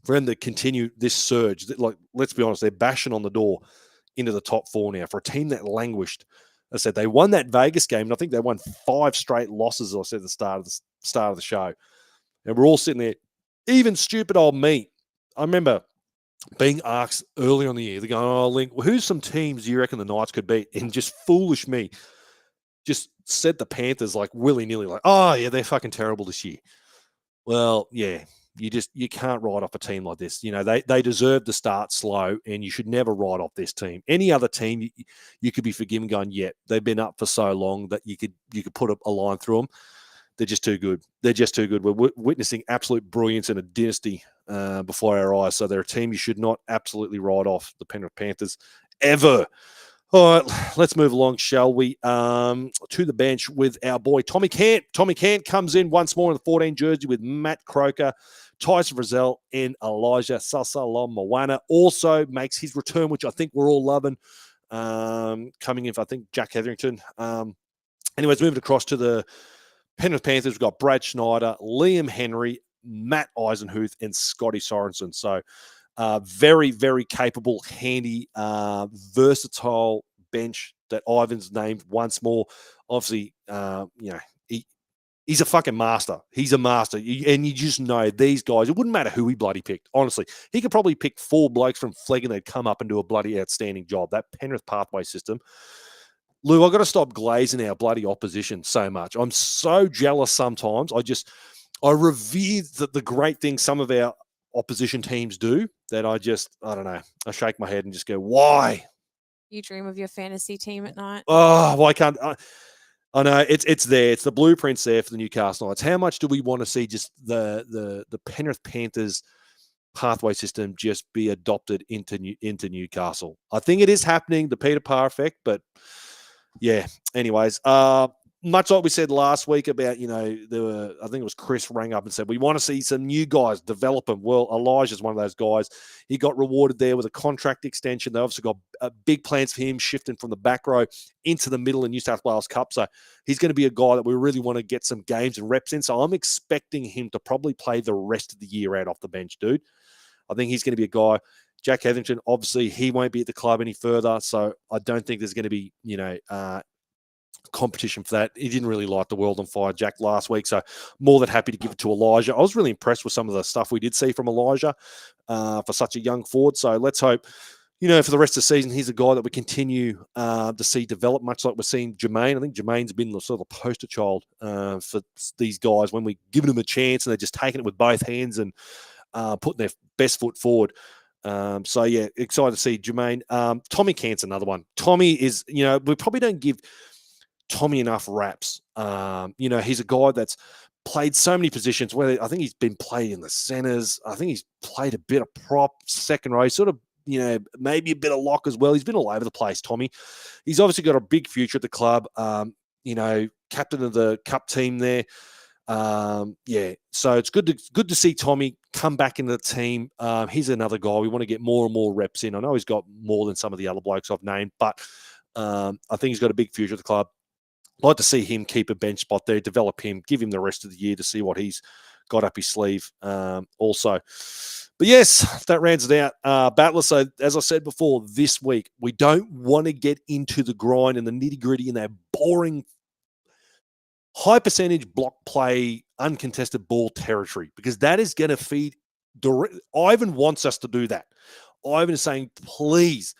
for them to continue this surge. Let's be honest, they're bashing on the door into the top 4 now for a team that languished. As I said, they won that Vegas game, and I think they won 5 straight losses, as I said at the start of the show. And we're all sitting there, even stupid old me. I remember being asked early on in the year, they're going, "Oh, Link, who's some teams you reckon the Knights could beat?" And just foolish me just said the Panthers like willy-nilly, like, "Oh, yeah, they're fucking terrible this year." Well, yeah, you can't write off a team like this. They deserve to start slow, and you should never write off this team. Any other team, you could be forgiven going, yeah, they've been up for so long that you could put a line through them. They're just too good. They're just too good. We're witnessing absolute brilliance in a dynasty before our eyes. So they're a team you should not absolutely write off, the Penrith Panthers, ever. All right, let's move along, shall we? To the bench with our boy Tommy Cant. Tommy Cant comes in once more in the 14 jersey with Matt Croker, Tyson Frizzell, and Elijah Sasalomoana. Also makes his return, which I think we're all loving, coming in for, I think, Jack Hetherington. Anyways, moving across to the Penrith Panthers, we've got Brad Schneider, Liam Henry, Matt Eisenhuth, and Scotty Sorensen. So very, very capable, handy, versatile bench that Ivan's named once more. Obviously, he's a fucking master. He's a master. And you just know these guys, it wouldn't matter who he bloody picked, honestly. He could probably pick 4 blokes from Flegg and they'd come up and do a bloody outstanding job. That Penrith pathway system. Lou, I've got to stop glazing our bloody opposition so much. I'm so jealous sometimes. I revere the great things some of our opposition teams do that I don't know. I shake my head and just go, why? You dream of your fantasy team at night. Oh, why can't I know it's there. It's the blueprints there for the Newcastle Knights. How much do we want to see just the Penrith Panthers pathway system just be adopted into Newcastle? I think it is happening, the Peter Parr effect, but yeah. Anyways, much like we said last week about, I think it was Chris rang up and said, we want to see some new guys develop them. Well, Elijah's one of those guys. He got rewarded there with a contract extension. They obviously got big plans for him shifting from the back row into the middle in New South Wales Cup. So he's going to be a guy that we really want to get some games and reps in. So I'm expecting him to probably play the rest of the year out off the bench, dude. I think he's going to be a guy. Jack Hetherington, obviously, he won't be at the club any further. So I don't think there's going to be, competition for that. He didn't really light the world on fire, Jack, last week. So more than happy to give it to Elijah. I was really impressed with some of the stuff we did see from Elijah for such a young forward. So let's hope, for the rest of the season, he's a guy that we continue to see develop, much like we're seeing Jermaine. I think Jermaine's been the sort of poster child for these guys when we give them a chance and they're just taking it with both hands and putting their best foot forward. So yeah, excited to see Jermaine. Tommy Cant's another one. Tommy is, we probably don't give Tommy enough raps. He's a guy that's played so many positions, where I think he's been played in the centers. I think he's played a bit of prop, second row, sort of, maybe a bit of lock as well. He's been all over the place, Tommy. He's obviously got a big future at the club. Captain of the cup team there. So it's good to see Tommy come back into the team. He's another guy. We want to get more and more reps in. I know he's got more than some of the other blokes I've named, but I think he's got a big future at the club. I'd like to see him keep a bench spot there, develop him, give him the rest of the year to see what he's got up his sleeve also. But yes, that rounds it out. Battler, so as I said before, this week, we don't want to get into the grind and the nitty-gritty and that boring high percentage block play, uncontested ball territory, because that is going to feed Ivan wants us to do that. Ivan is saying, please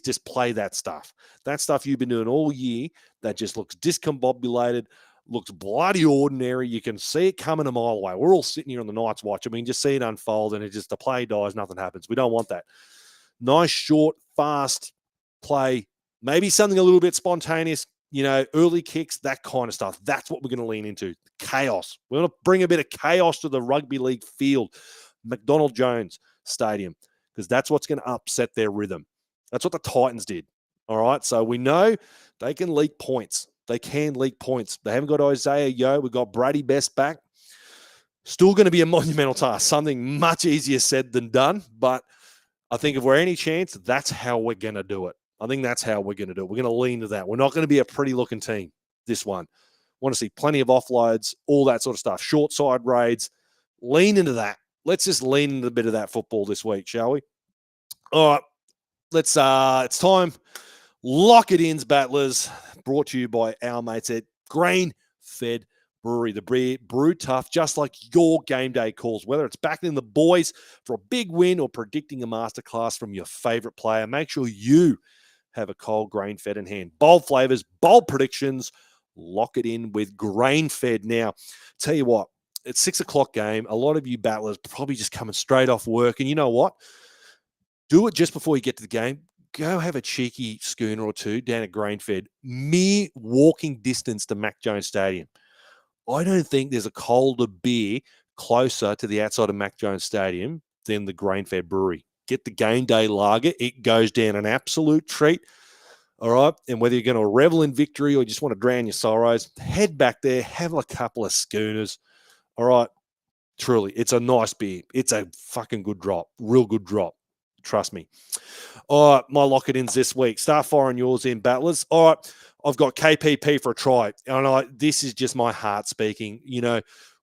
just play that stuff. That stuff you've been doing all year that just looks discombobulated, looks bloody ordinary. You can see it coming a mile away. We're all sitting here on the Night's watch. I mean, just see it unfold and the play dies, nothing happens. We don't want that. Nice, short, fast play. Maybe something a little bit spontaneous. early kicks, that kind of stuff. That's what we're going to lean into. Chaos. We're going to bring a bit of chaos to the rugby league field, McDonald Jones Stadium, because that's what's going to upset their rhythm. That's what the Titans did. All right. So we know they can leak points. They can leak points. They haven't got Isaiah Yo. We've got Brady Best back. Still going to be a monumental task. Something much easier said than done. But I think if we're any chance, that's how we're going to do it. I think that's how we're going to do it. We're going to lean to that. We're not going to be a pretty-looking team, this one. Want to see plenty of offloads, all that sort of stuff. Short side raids. Lean into that. Let's just lean into a bit of that football this week, shall we? All right. Let's it's time. Lock it in, battlers. Brought to you by our mates at Grain Fed Brewery. The beer brewed tough, just like your game day calls. Whether it's backing the boys for a big win or predicting a masterclass from your favorite player, make sure you have a cold grain fed in hand. Bold flavors, bold predictions. Lock it in with Grain Fed. Now, tell you what, it's 6 o'clock game. A lot of you battlers probably just coming straight off work. And you know what? Do it just before you get to the game. Go have a cheeky schooner or two down at Grain Fed. Mere walking distance to Mac Jones Stadium. I don't think there's a colder beer closer to the outside of Mac Jones Stadium than the Grain Fed Brewery. Get the game day lager. It goes down an absolute treat. All right. And whether you're going to revel in victory or just want to drown your sorrows, head back there, have a couple of schooners. All right. Truly, it's a nice beer. It's a fucking good drop. Real good drop. Trust me. All right, my lock-it-ins this week. Start firing yours in, battlers. All right, I've got KPP for a try. And this is just my heart speaking.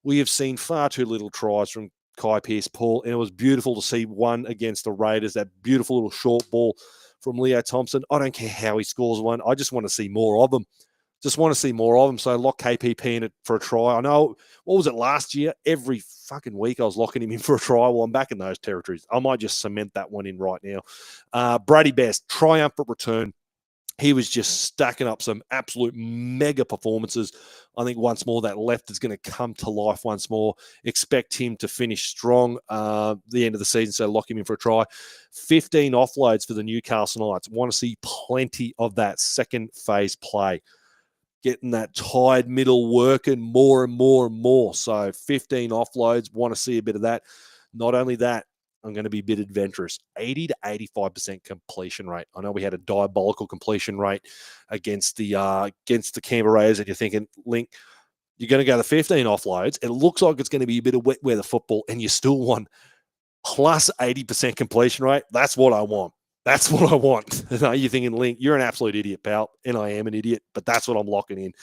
We have seen far too little tries from Kai Pearce-Paul, and it was beautiful to see one against the Raiders, that beautiful little short ball from Leo Thompson. I don't care how he scores one. I just want to see more of them. Just want to see more of them. So lock KPP in it for a try. I know, what was it last year? Every fucking week I was locking him in for a try. Well, I'm back in those territories. I might just cement that one in right now. Brady Best, triumphant return. He was just stacking up some absolute mega performances. I think once more that left is going to come to life once more. Expect him to finish strong the end of the season, so lock him in for a try. 15 offloads for the Newcastle Knights. Want to see plenty of that second phase play. Getting that tied middle working more and more and more. So 15 offloads, want to see a bit of that. Not only that, I'm going to be a bit adventurous. 80 to 85% completion rate. I know we had a diabolical completion rate against the Canberra Raiders, and you're thinking, Link, you're going to go to 15 offloads. It looks like it's going to be a bit of wet weather football, and you still want plus 80% completion rate. That's what I want. That's what I want. You're thinking, Link, you're an absolute idiot, pal. And I am an idiot, but that's what I'm locking in.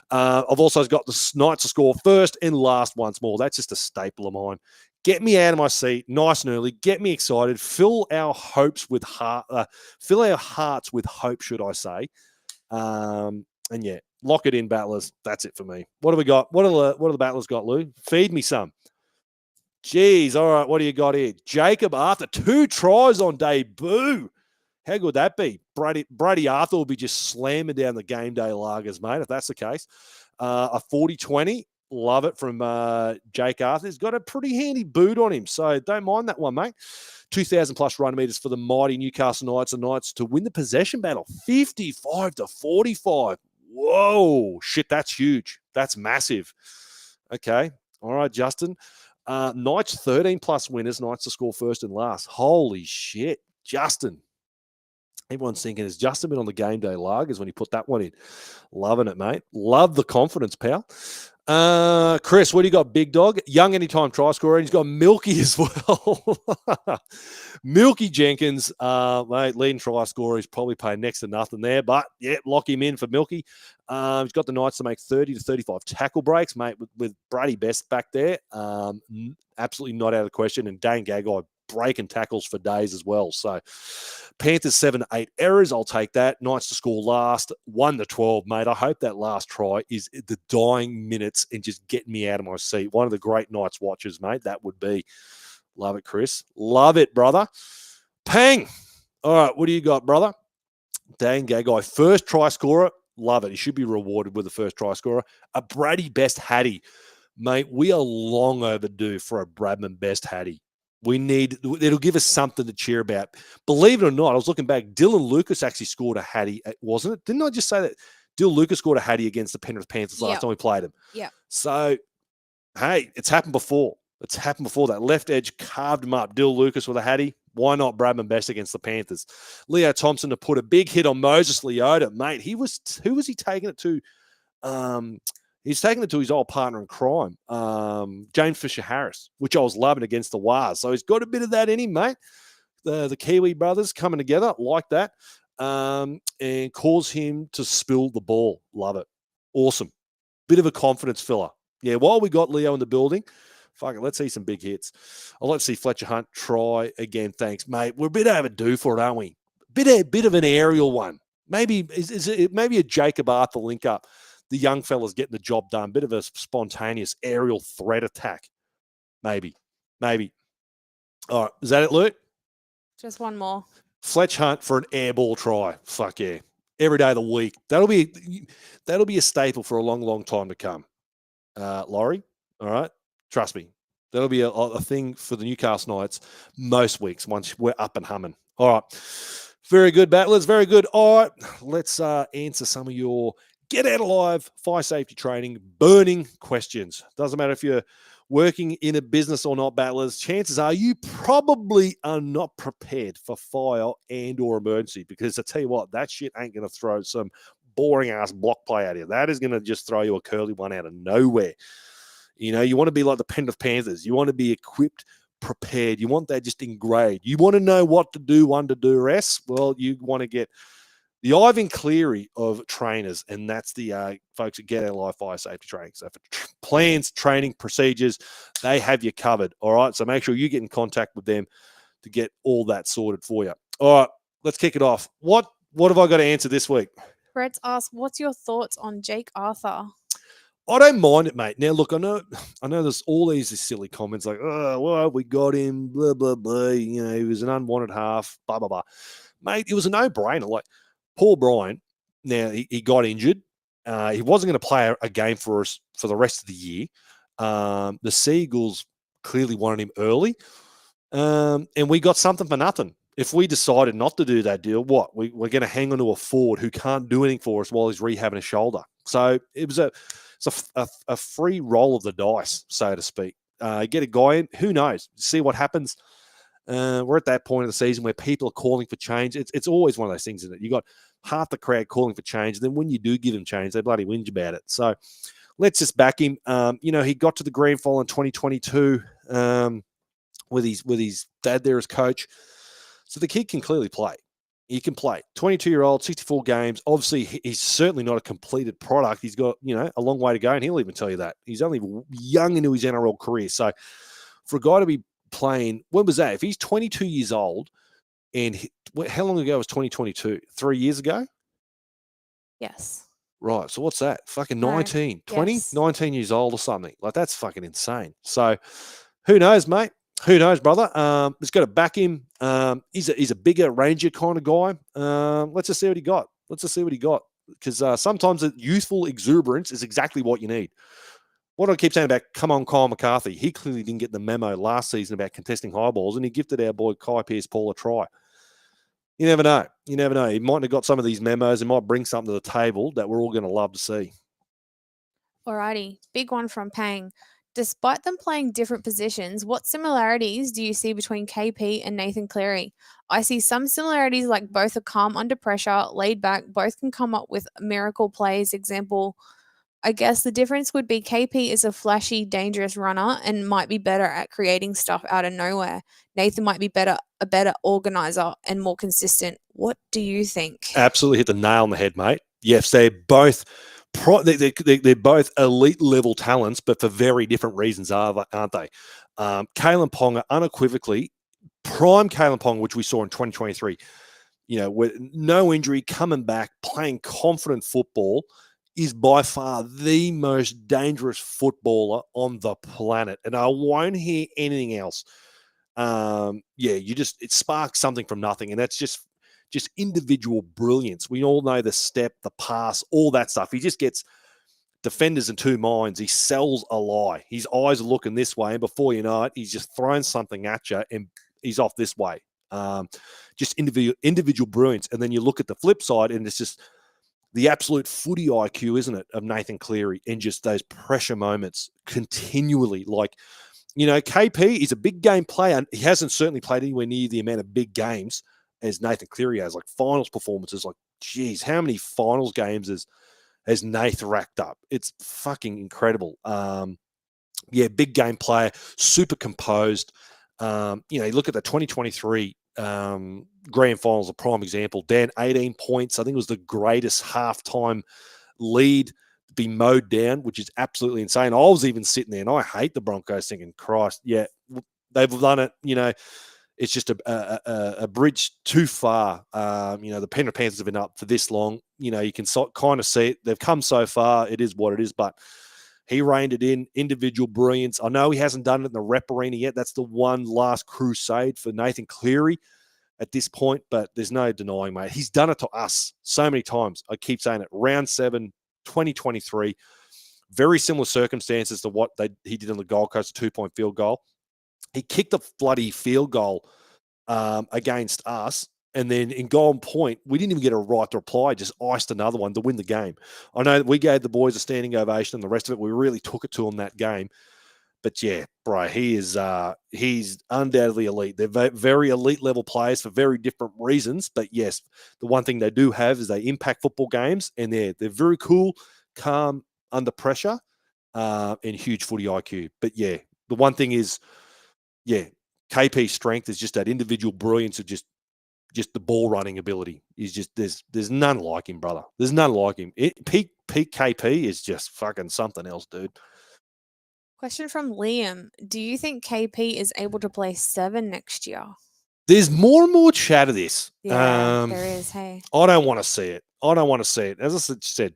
I've also got the Knights to score first and last once more. That's just a staple of mine. Get me out of my seat nice and early. Get me excited. Fill our hearts with hope, should I say. And yeah, lock it in, battlers. That's it for me. What have we got? What are the battlers got, Lou? Feed me some. Jeez, all right, what do you got here? Jacob Arthur, 2 tries on debut. How good would that be? Brady Arthur will be just slamming down the game day lagers, mate, if that's the case. A 40-20, love it from Jake Arthur. He's got a pretty handy boot on him, so don't mind that one, mate. 2,000-plus run meters for the mighty Newcastle Knights and Knights to win the possession battle, 55-45. Whoa, shit, that's huge. That's massive. Okay, all right, Justin. Knights 13-plus winners. Knights to score first and last. Holy shit, Justin. Everyone's thinking, has Justin been on the game day lagers when he put that one in? Loving it, mate. Love the confidence, pal. Chris, what do you got, big dog? Young anytime try scorer. And he's got Milky as well. Milky Jenkins, mate, leading try scorer. He's probably paying next to nothing there. But, yeah, lock him in for Milky. He's got the Knights to make 30 to 35 tackle breaks, mate, with Brady Best back there. Absolutely not out of the question. And Dane Gagai breaking tackles for days as well. So Panthers 7-8 errors. I'll take that. Knights to score last, 1-12, mate. I hope that last try is the dying minutes and just getting me out of my seat. One of the great Knights watchers, mate. That would be. Love it, Chris. Love it, brother. Pang. All right, what do you got, brother? Dane Gagai, first try scorer. Love it. He should be rewarded with the first try scorer. A Brady Best Hattie. Mate, we are long overdue for a Bradman Best Hattie. It'll give us something to cheer about. Believe it or not, I was looking back, Dylan Lucas actually scored a Hattie, wasn't it? Didn't I just say that Dill Lucas scored a hattie against the Penrith Panthers last Yep. time we played him. Yeah. So, hey, it's happened before. It's happened before. That left edge carved him up. Dill Lucas with a hattie. Why not Bradman Best against the Panthers? Leo Thompson to put a big hit on Moses Leota. Mate, who was he taking it to? He's taking it to his old partner in crime, James Fisher-Harris, which I was loving against the Wars. So he's got a bit of that in him, mate. The Kiwi brothers coming together like that, and cause him to spill the ball. Love it. Awesome. Bit of a confidence filler. Yeah, while we got Leo in the building, fuck it, let's see some big hits. I'd like to see Fletcher Hunt try again. Thanks, mate. We're a bit overdue for it, aren't we? Bit of an aerial one. Maybe is it maybe a Jacob Arthur link up. The young fella's getting the job done. Bit of a spontaneous aerial threat attack. Maybe. All right, is that it, Luke? Just one more. Fletch Hunt for an air ball try. Fuck yeah. Every day of the week. That'll be a staple for a long, long time to come. Laurie, all right? Trust me. That'll be a thing for the Newcastle Knights most weeks once we're up and humming. All right. Very good, battlers. Very good. All right. Let's answer some of your get out alive fire safety training burning questions. Doesn't matter if you're working in a business or not, battlers. Chances are you probably are not prepared for fire and or emergency, because I tell you what, that shit ain't going to throw some boring ass block play at you. That is going to just throw you a curly one out of nowhere. You know, you want to be like the Penrith Panthers. You want to be equipped, prepared. You want that just engraved. You want to know what to do, when to do rest. Well, you want to get the Ivan Cleary of trainers, and that's the folks at Get Out Alive Fire Safety Training. So for plans, training, procedures, they have you covered. All right, so make sure you get in contact with them to get all that sorted for you. All right, let's kick it off. What have I got to answer this week? Brett's asked, what's your thoughts on Jake Arthur? I don't mind it, mate. Now, look, I know there's all these silly comments like, oh, well, we got him, blah, blah, blah. You know, he was an unwanted half, blah, blah, blah. Mate, it was a no-brainer. Like, Paul Bryant, now he got injured. He wasn't going to play a game for us for the rest of the year. The Seagulls clearly wanted him early. And we got something for nothing. If we decided not to do that deal, what? We're going to hang on to a forward who can't do anything for us while he's rehabbing a shoulder. So it was a free roll of the dice, so to speak. Get a guy in, who knows? See what happens. We're at that point of the season where people are calling for change. It's always one of those things, isn't it? You got half the crowd calling for change. Then when you do give them change, they bloody whinge about it. So let's just back him. He got to the grand final in 2022 with his dad there as coach. So the kid can clearly play. He can play. 22-year-old, 64 games. Obviously, he's certainly not a completed product. He's got, a long way to go, and he'll even tell you that. He's only young into his NRL career. So for a guy to be playing, when was that? If he's 22 years old, and how long ago was 2022? 3 years ago? Yes. Right. So what's that? Fucking 19, 20, yes. 19 years old or something. Like, that's fucking insane. So who knows, mate? Who knows, brother? Just got to back him. He's a bigger Ranger kind of guy. Let's just see what he got. Because sometimes the youthful exuberance is exactly what you need. What do I keep saying about, come on, Kyle McCarthy? He clearly didn't get the memo last season about contesting high balls, and he gifted our boy Kai Pearce-Paul a try. You never know. He might have got some of these memos and might bring something to the table that we're all going to love to see. Alrighty. Big one from Pang. Despite them playing different positions, what similarities do you see between KP and Nathan Cleary? I see some similarities, like both are calm under pressure, laid back, both can come up with miracle plays. Example, I guess the difference would be KP is a flashy, dangerous runner and might be better at creating stuff out of nowhere. Nathan might be a better organizer and more consistent. What do you think? Absolutely hit the nail on the head, mate. Yes, they're both they're both elite level talents, but for very different reasons, aren't they? Kalen Ponga, unequivocally, prime Kalen Ponga, which we saw in 2023, with no injury, coming back, playing confident football, is by far the most dangerous footballer on the planet. And I won't hear anything else. It sparks something from nothing. And that's just individual brilliance. We all know the step, the pass, all that stuff. He just gets defenders in two minds. He sells a lie. His eyes are looking this way, and before you know it, he's just throwing something at you, and he's off this way. Just individual brilliance. And then you look at the flip side, and it's just the absolute footy IQ, isn't it, of Nathan Cleary, and just those pressure moments continually. Like, KP is a big game player. He hasn't certainly played anywhere near the amount of big games as Nathan Cleary has, like finals performances. Like, geez, how many finals games has Nath racked up? It's fucking incredible. Big game player, super composed. You look at the 2023 grand finals, a prime example. Dan, 18 points. I think it was the greatest halftime lead to be mowed down, which is absolutely insane. I was even sitting there, and I hate the Broncos, thinking, Christ, yeah, they've done it. It's just a bridge too far. The Penrith Panthers have been up for this long. You can kind of see it. They've come so far. It is what it is, but he reined it in, individual brilliance. I know he hasn't done it in the rep arena yet. That's the one last crusade for Nathan Cleary at this point, but there's no denying, mate. He's done it to us so many times. I keep saying it. Round 7, 2023, very similar circumstances to what he did on the Gold Coast, a 2-point field goal. He kicked a bloody field goal against us, and then in Golden Point, we didn't even get a right to reply, just iced another one to win the game. I know that we gave the boys a standing ovation, and the rest of it, we really took it to them that game. But yeah, bro, he's undoubtedly elite. They're very elite level players for very different reasons. But yes, the one thing they do have is they impact football games, and they're very cool, calm under pressure, and huge footy IQ. But yeah, the one thing is, KP's strength is just that individual brilliance of just the ball running ability. Is just there's none like him, brother. There's none like him. Peak KP is just fucking something else, dude. Question from Liam. Do you think KP is able to play 7 next year? There's more and more chat of this. Yeah, there is, hey. I don't want to see it. As I said,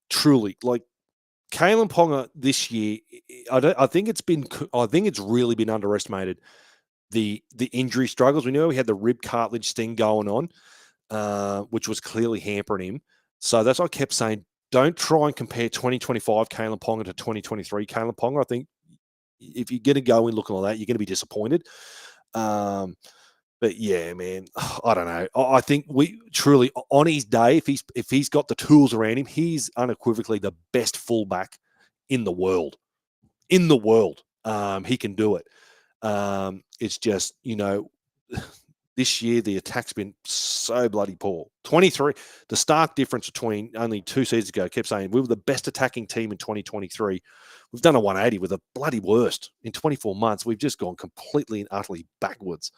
truly, like, Kalen Ponga this year, I think it's really been underestimated, the injury struggles. We know he had the rib cartilage thing going on, which was clearly hampering him. So that's why I kept saying, don't try and compare 2025 Kalen Ponga to 2023 Kalen Ponga. I think if you're going to go in looking like that, you're going to be disappointed. But yeah, man, I don't know. I think we truly, on his day, if he's got the tools around him, he's unequivocally the best fullback in the world. In the world, he can do it. It's just, this year the attack's been so bloody poor. 23, the stark difference between only 2 seasons ago, I kept saying we were the best attacking team in 2023. We've done a 180 with the bloody worst. In 24 months, we've just gone completely and utterly backwards.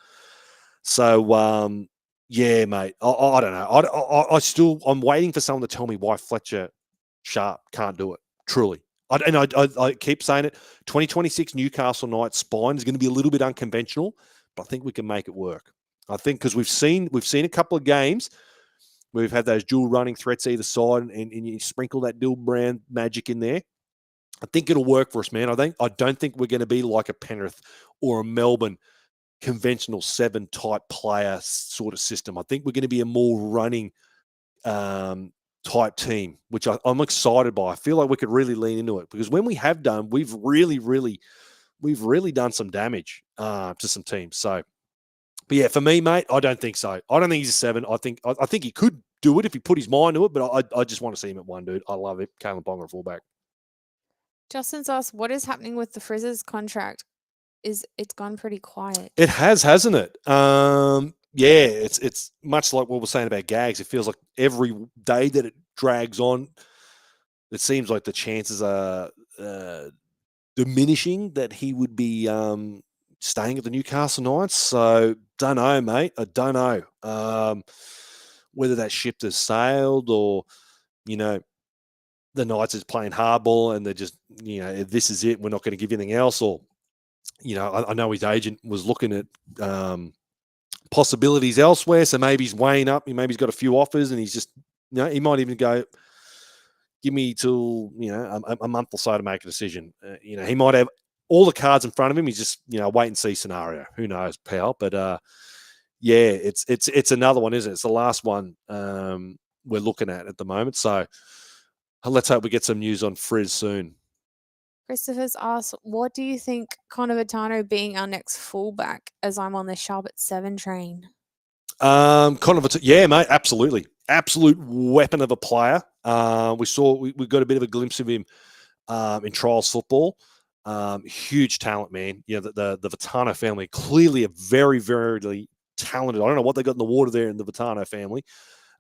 So, yeah, mate, I don't know. I'm waiting for someone to tell me why Fletcher Sharp can't do it, truly. I keep saying it. 2026 Newcastle Knights spine is going to be a little bit unconventional, but I think we can make it work. I think because we've seen a couple of games where we've had those dual running threats either side, and you sprinkle that Dill Brown magic in there. I think it'll work for us, man. I don't think we're going to be like a Penrith or a Melbourne conventional 7 type player sort of system. I think we're going to be a more running type team, which I'm excited by. I feel like we could really lean into it, because when we have done, we've really done some damage to some teams. So, but yeah, for me, mate, I don't think so. I don't think he's a 7. I think he could do it if he put his mind to it, but I just want to see him at 1, dude. I love it. Kalen Ponga, fullback. Justin's asked, what is happening with the Frizzs contract? It's gone pretty quiet. It has, hasn't it? Yeah, it's much like what we're saying about Gags. It feels like every day that it drags on, it seems like the chances are diminishing that he would be staying at the Newcastle Knights. So, don't know, mate. I don't know whether that ship has sailed, or, the Knights is playing hardball and they're just, this is it. We're not going to give you anything else. Or, I know his agent was looking at possibilities elsewhere. So maybe he's weighing up. Maybe he's got a few offers, and he's just, he might even go, give me till, a month or so to make a decision. He might have all the cards in front of him. He's just, wait and see scenario. Who knows, pal? But yeah, it's another one, isn't it? It's the last one we're looking at the moment. So let's hope we get some news on Frizz soon. Christopher's asked, what do you think Connor Vitano being our next fullback, as I'm on the Sharp at 7 train? Yeah, mate, absolutely. absolute weapon of a player. We got a bit of a glimpse of him in trials football. Huge talent, man. You know, the Vitano family, clearly a very, very talented. I don't know what they got in the water there in the Vitano family,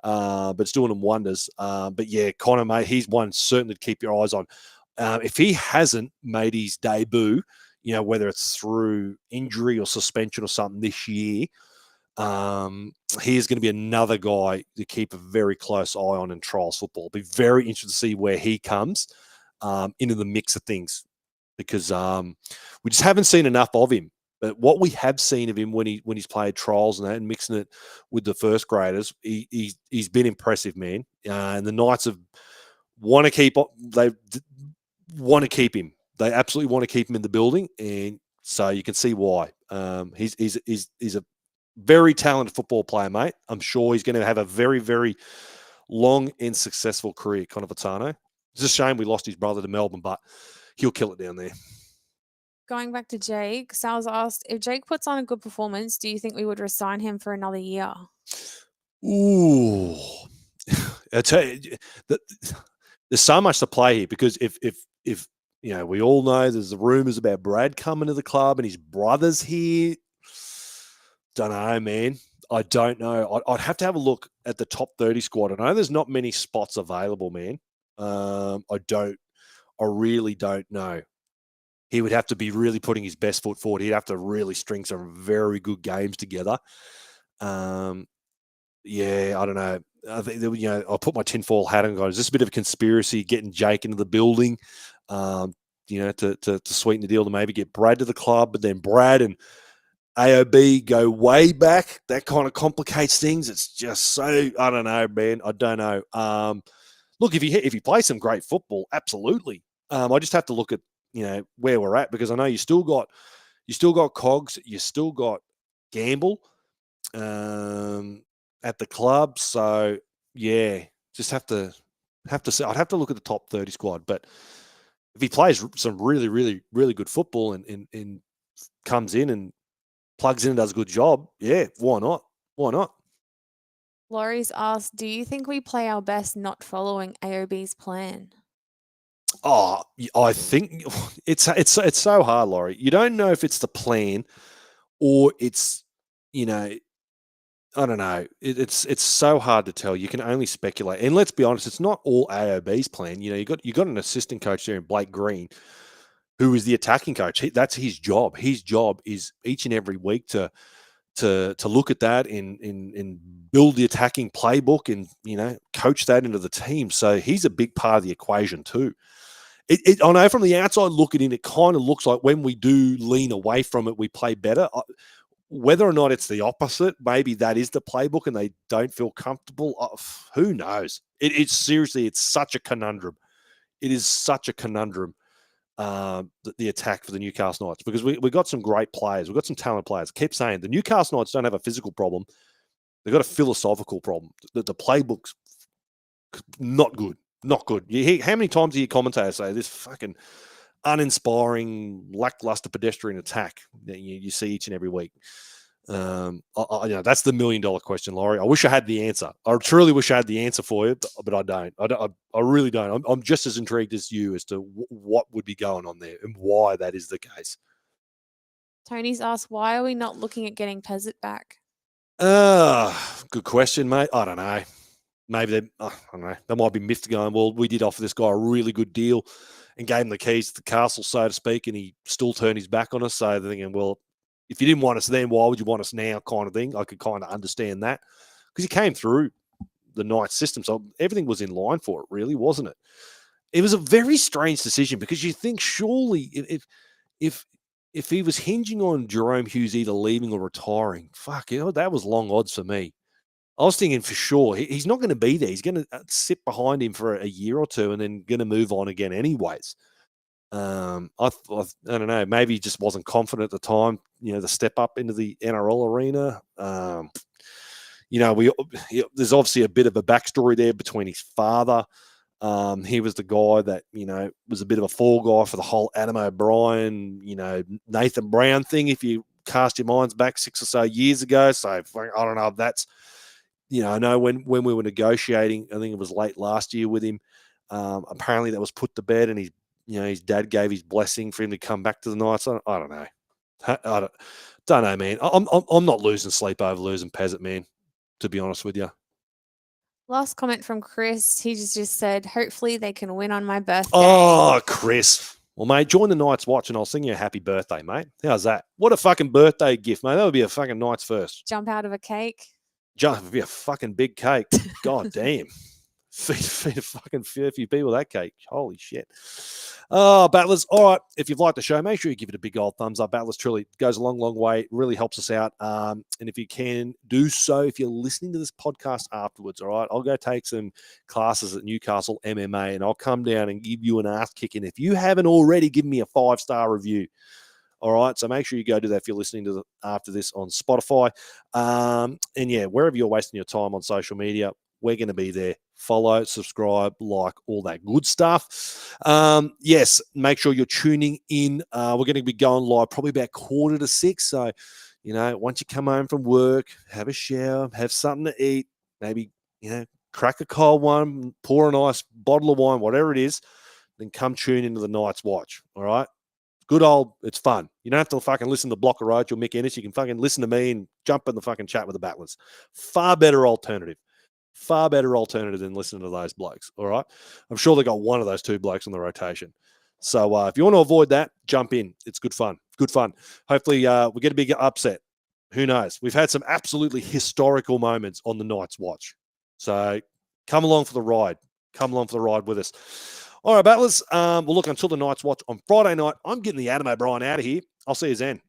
but it's doing them wonders. But yeah, Connor, mate, he's one certainly to keep your eyes on. If he hasn't made his debut, you know, whether it's through injury or suspension or something this year, he is going to be another guy to keep a very close eye on in trials football. Be very interested to see where he comes into the mix of things, because we just haven't seen enough of him. But what we have seen of him when he's played trials and that, and mixing it with the first graders, he's been impressive, man. And the Knights have want to keep him. They absolutely want to keep him in the building, and so you can see why. He's a very talented football player, mate. I'm sure he's going to have a very, very long and successful career, Connor Vitano. It's a shame we lost his brother to Melbourne, but he'll kill it down there. Going back to Jake, Sal's asked, if Jake puts on a good performance, do you think we would resign him for another year? Ooh. I tell you, there's so much to play here, because if you know, we all know there's the rumors about Brad coming to the club and his brother's here. Don't know, man. I don't know. I'd have to have a look at the top 30 squad. I know there's not many spots available, man. I really don't know. He would have to be really putting his best foot forward. He'd have to really string some very good games together. Yeah, I don't know. I think, you know, I'll put my tinfoil hat on and go, is this a bit of a conspiracy, getting Jake into the building, you know, to sweeten the deal, to maybe get Brad to the club, but then Brad and AOB go way back. That kind of complicates things. It's just so, I don't know, man. I don't know. Look, if he plays some great football, absolutely. I just have to look at, you know, where we're at, because I know you still got Cogs, you still got Gamble at the club. So yeah, just have to see. I'd have to look at the top 30 squad, but if he plays some really, really, really good football and comes in and plugs in and does a good job, yeah, why not? Why not? Laurie's asked, do you think we play our best not following AOB's plan? Oh, I think it's so hard, Laurie. You don't know if it's the plan or it's, you know, I don't know. It's so hard to tell. You can only speculate. And let's be honest, it's not all AOB's plan. You know, you got an assistant coach there in Blake Green, who is the attacking coach. That's his job. His job is each and every week to look at that and build the attacking playbook and, you know, coach that into the team. So he's a big part of the equation too. I know from the outside looking in, it kind of looks like when we do lean away from it, we play better. Whether or not it's the opposite, maybe that is the playbook and they don't feel comfortable. Who knows? It's seriously, it's such a conundrum. It is such a conundrum, the attack for the Newcastle Knights, because we got some great players. We've got some talented players. I keep saying the Newcastle Knights don't have a physical problem. They've got a philosophical problem. The playbook's not good. Not good. You hear, how many times do you commentators say this fucking uninspiring, lackluster pedestrian attack that you see each and every week? You know, that's the $1 million question, Laurie. I wish I had the answer. I truly wish I had the answer for you, but I don't. I really don't. I'm just as intrigued as you as to what would be going on there and why that is the case. Tony's asked, why are we not looking at getting Pezzett back? Good question, mate. I don't know. Maybe I don't know. They might be miffed going, well, we did offer this guy a really good deal and gave him the keys to the castle, so to speak, and he still turned his back on us. So they're thinking, well, if you didn't want us then, why would you want us now, kind of thing. I could kind of understand that, because he came through the Knights system, so everything was in line for it, really, wasn't it? It was a very strange decision, because you think surely if he was hinging on Jerome Hughes either leaving or retiring, fuck, you know, that was long odds for me. I was thinking for sure he's not going to be there. He's going to sit behind him for a year or two and then going to move on again anyways. I don't know. Maybe he just wasn't confident at the time, you know, the step up into the NRL arena. You know, there's obviously a bit of a backstory there between his father. He was the guy that, you know, was a bit of a fall guy for the whole Adam O'Brien, you know, Nathan Brown thing, if you cast your minds back 6 or so years ago. So I don't know if that's, I know when we were negotiating, I think it was late last year with him. Apparently that was put to bed, and his dad gave his blessing for him to come back to the Knights. I don't know. I don't know, man. I'm not losing sleep over losing Peasant, man. To be honest with you. Last comment from Chris. He just said, hopefully they can win on my birthday. Oh, Chris. Well, mate, join the Knights watch and I'll sing you a happy birthday, mate. How's that? What a fucking birthday gift, mate. That would be a fucking Knights first. Jump out of a cake. It'd be a fucking big cake. God damn. Feed a fucking fair few people that cake. Holy shit. Oh, Battlers. All right. If you've liked the show, make sure you give it a big old thumbs up. Battlers truly goes a long, long way. It really helps us out. And if you can do so, if you're listening to this podcast afterwards, all right, I'll go take some classes at Newcastle MMA and I'll come down and give you an ass kicking. If you haven't already given me a 5-star review, all right, so make sure you go do that if you're listening to after this on Spotify. And yeah, wherever you're wasting your time on social media, we're going to be there. Follow, subscribe, like, all that good stuff. Yes, make sure you're tuning in. We're going to be going live probably about 5:45. So, once you come home from work, have a shower, have something to eat, maybe, crack a cold one, pour a nice bottle of wine, whatever it is, then come tune into the Knights Watch. All right. It's fun. You don't have to fucking listen to Blocker Roach or Mick Ennis. You can fucking listen to me and jump in the fucking chat with the Battlers. Far better alternative than listening to those blokes. All right. I'm sure they got one of those two blokes on the rotation. So if you want to avoid that, jump in. It's good fun. Hopefully we get a big upset. Who knows? We've had some absolutely historical moments on the Knights Watch. So come along for the ride. With us. All right, Battlers. We'll look until the Knights Watch on Friday night. I'm getting the Adam O'Brien out of here. I'll see you then.